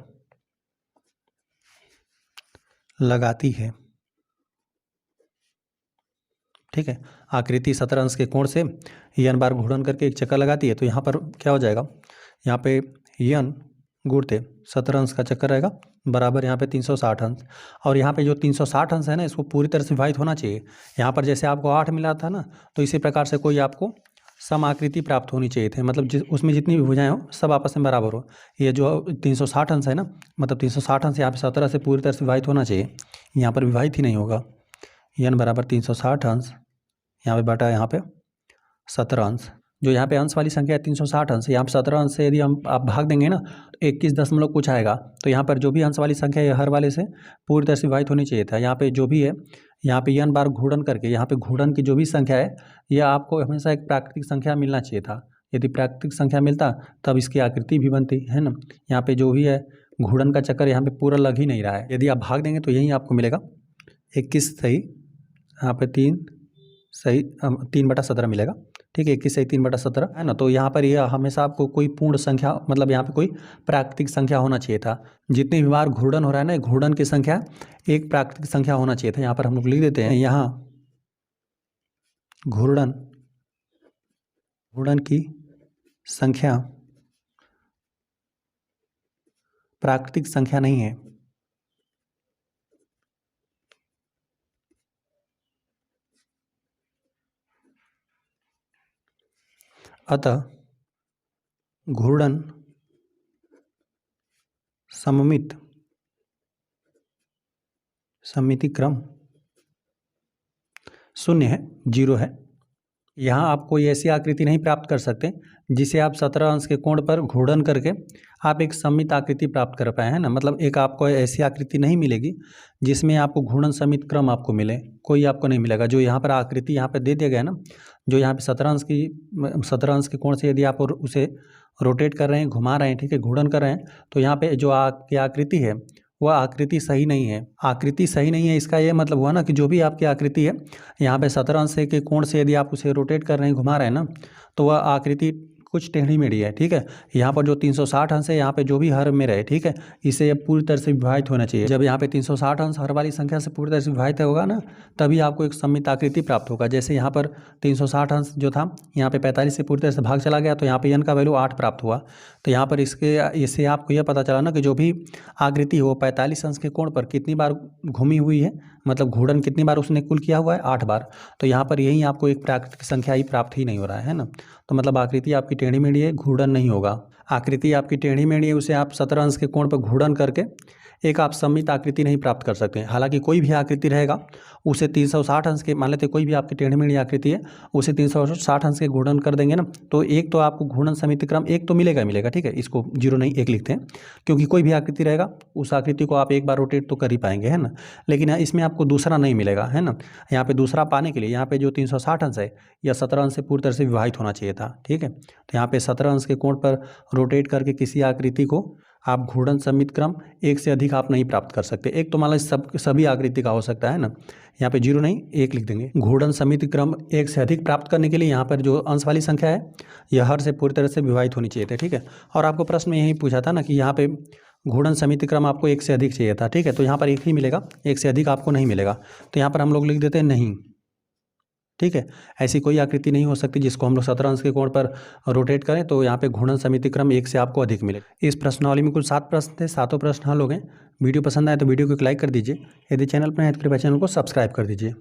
लगाती है, ठीक है। आकृति 17 अंश के कोण से n बार घूर्णन करके एक चक्कर लगाती है, तो यहाँ पर क्या हो जाएगा, यहाँ पे n गुणते 17 अंश का चक्कर रहेगा बराबर यहाँ पे 360 अंश। और यहाँ पे जो 360 अंश है ना, इसको पूरी तरह से विभाजित होना चाहिए। यहाँ पर जैसे आपको 8 मिला था ना, तो इसी प्रकार से कोई आपको सम आकृति प्राप्त होनी चाहिए थे, मतलब उसमें जितनी भी भुजाएं हो सब आपस में बराबर हो। ये जो 360 अंश है ना, मतलब 360 अंश यहाँ पे 17 से पूरी तरह से विभाजित होना चाहिए, यहाँ पर विभाजित ही नहीं होगा। n बराबर 360 अंश यहाँ पे बटा यहाँ पे 17 अंश, जो यहाँ पे अंश वाली संख्या है 360 अंश, यहाँ पे 17 अंश से यदि हम आप भाग देंगे ना तो 21 दशमलव कुछ आएगा। तो यहाँ पर जो भी अंश वाली संख्या है हर वाले से पूरी तरह से विभाजित होनी चाहिए था। यहाँ पे जो भी है, यहाँ पे n बार घूर्णन करके यहाँ पे घूर्णन की जो भी संख्या है यह आपको हमेशा एक प्राकृतिक संख्या मिलना चाहिए था। यदि प्राकृतिक संख्या मिलता तब इसकी आकृति भी बनती है ना। यहाँ पे जो भी है घूर्णन का चक्कर यहाँ पे पूरा लग ही नहीं रहा है। यदि आप भाग देंगे तो यही आपको मिलेगा 21 सही, यहाँ पे 3 सही 3/17 मिलेगा। ठीक है, 21/3/17 है ना। तो यहाँ पर यह हमेशा आपको कोई पूर्ण संख्या, मतलब यहाँ पे कोई प्राकृतिक संख्या होना चाहिए था। जितनी भी बार घूर्णन हो रहा है ना, घूर्णन की संख्या एक प्राकृतिक संख्या होना चाहिए था। यहाँ पर हम लोग लिख देते हैं, यहाँ घूर्णन की संख्या प्राकृतिक संख्या नहीं है। अतः घूर्णन सममिति क्रम शून्य है, 0 है। यहाँ आप कोई ऐसी आकृति नहीं प्राप्त कर सकते जिसे आप 17 अंश के कोण पर घूर्णन करके आप एक सममित आकृति प्राप्त कर पाए, है ना। मतलब एक आपको ऐसी आकृति नहीं मिलेगी जिसमें आपको घूर्णन सममित क्रम आपको मिले, कोई आपको नहीं मिलेगा। जो यहाँ पर आकृति यहाँ पे दे दिया गया ना, जो यहाँ पे 17 अंश के कोण से यदि आप उसे रोटेट कर रहे हैं, घुमा रहे हैं, ठीक है, घूर्णन कर रहे हैं, तो यहाँ पे जो आपकी आकृति है वह आकृति सही नहीं है। आकृति सही नहीं है, इसका ये मतलब हुआ ना कि जो भी आपकी आकृति है यहाँ पे 17 अंश के कोण से यदि आप उसे रोटेट कर रहे हैं, घुमा रहे हैं ना, तो वह आकृति कुछ टेढ़ी मेढ़ी है, ठीक है। यहाँ पर जो 360 अंश है, यहाँ पे जो भी हर में रहे, ठीक है, इसे पूरी तरह से विभाजित होना चाहिए। जब यहाँ पे 360 अंश हर वाली संख्या से पूरी तरह से विभाजित होगा ना, तभी आपको एक सममित आकृति प्राप्त होगा। जैसे यहाँ पर 360 अंश जो था, यहाँ पे 45 से पूरी तरह से भाग चला गया, तो यहाँ पे n का वैल्यू 8 प्राप्त हुआ। तो यहाँ पर इससे आपको यह पता चला ना कि जो भी आकृति हो 45 अंश के कोण पर कितनी बार घूमी हुई है, मतलब घूर्णन कितनी बार उसने कुल किया हुआ है, 8 बार। तो यहाँ पर यही आपको एक प्राकृतिक संख्या ही प्राप्त ही नहीं हो रहा है ना। तो मतलब आकृति आपकी टेढ़ी मेढ़ी है, घूर्णन नहीं होगा। आकृति आपकी टेढ़ी मेढ़ी है, उसे आप 17 अंश के कोण पर घूर्णन करके एक आप सममित आकृति नहीं प्राप्त कर सकते हैं। हालांकि कोई भी आकृति रहेगा उसे 360 अंश के, मान लेते कोई भी आपकी टेढ़ी मेढ़ी आकृति है, उसे 360 अंश के घूर्णन कर देंगे ना, तो एक तो आपको घूर्णन सममिति क्रम एक तो मिलेगा, ठीक है। इसको 0 नहीं 1 लिखते हैं, क्योंकि कोई भी आकृति रहेगा उस आकृति को आप एक बार रोटेट तो कर ही पाएंगे, है ना। लेकिन इसमें आपको दूसरा नहीं मिलेगा, है ना। यहाँ पे दूसरा पाने के लिए यहाँ पे जो 360 अंश है या 17 अंश से पूरी तरह से विभाजित होना चाहिए था, ठीक है। तो यहाँ पे 17 अंश के कोण पर रोटेट करके किसी आकृति को आप घूर्णन सममित क्रम एक से अधिक आप नहीं प्राप्त कर सकते। एक तो मान लीजिए सभी आकृति का हो सकता है ना, यहाँ पे 0 नहीं 1 लिख देंगे। घूर्णन सममित क्रम एक से अधिक प्राप्त करने के लिए यहाँ पर जो अंश वाली संख्या है यह हर से पूरी तरह से विभाजित होनी चाहिए थी, ठीक है। और आपको प्रश्न में यही पूछा था ना कि यहाँ पे घूर्णन सममिति क्रम आपको एक से अधिक चाहिए था, ठीक है। तो यहाँ पर एक ही मिलेगा, एक से अधिक आपको नहीं मिलेगा। तो यहाँ पर हम लोग लिख देते हैं नहीं, ठीक है। ऐसी कोई आकृति नहीं हो सकती जिसको हम लोग 17 अंश के कोण पर रोटेट करें तो यहाँ पे घूर्णन सममिति क्रम एक से आपको अधिक मिले। इस प्रश्नावली में कुल 7 प्रश्न थे, 7 प्रश्न हल हो गए। वीडियो पसंद आए तो वीडियो को एक लाइक कर दीजिए। यदि चैनल पर है तो कृपया चैनल को सब्सक्राइब कर दीजिए।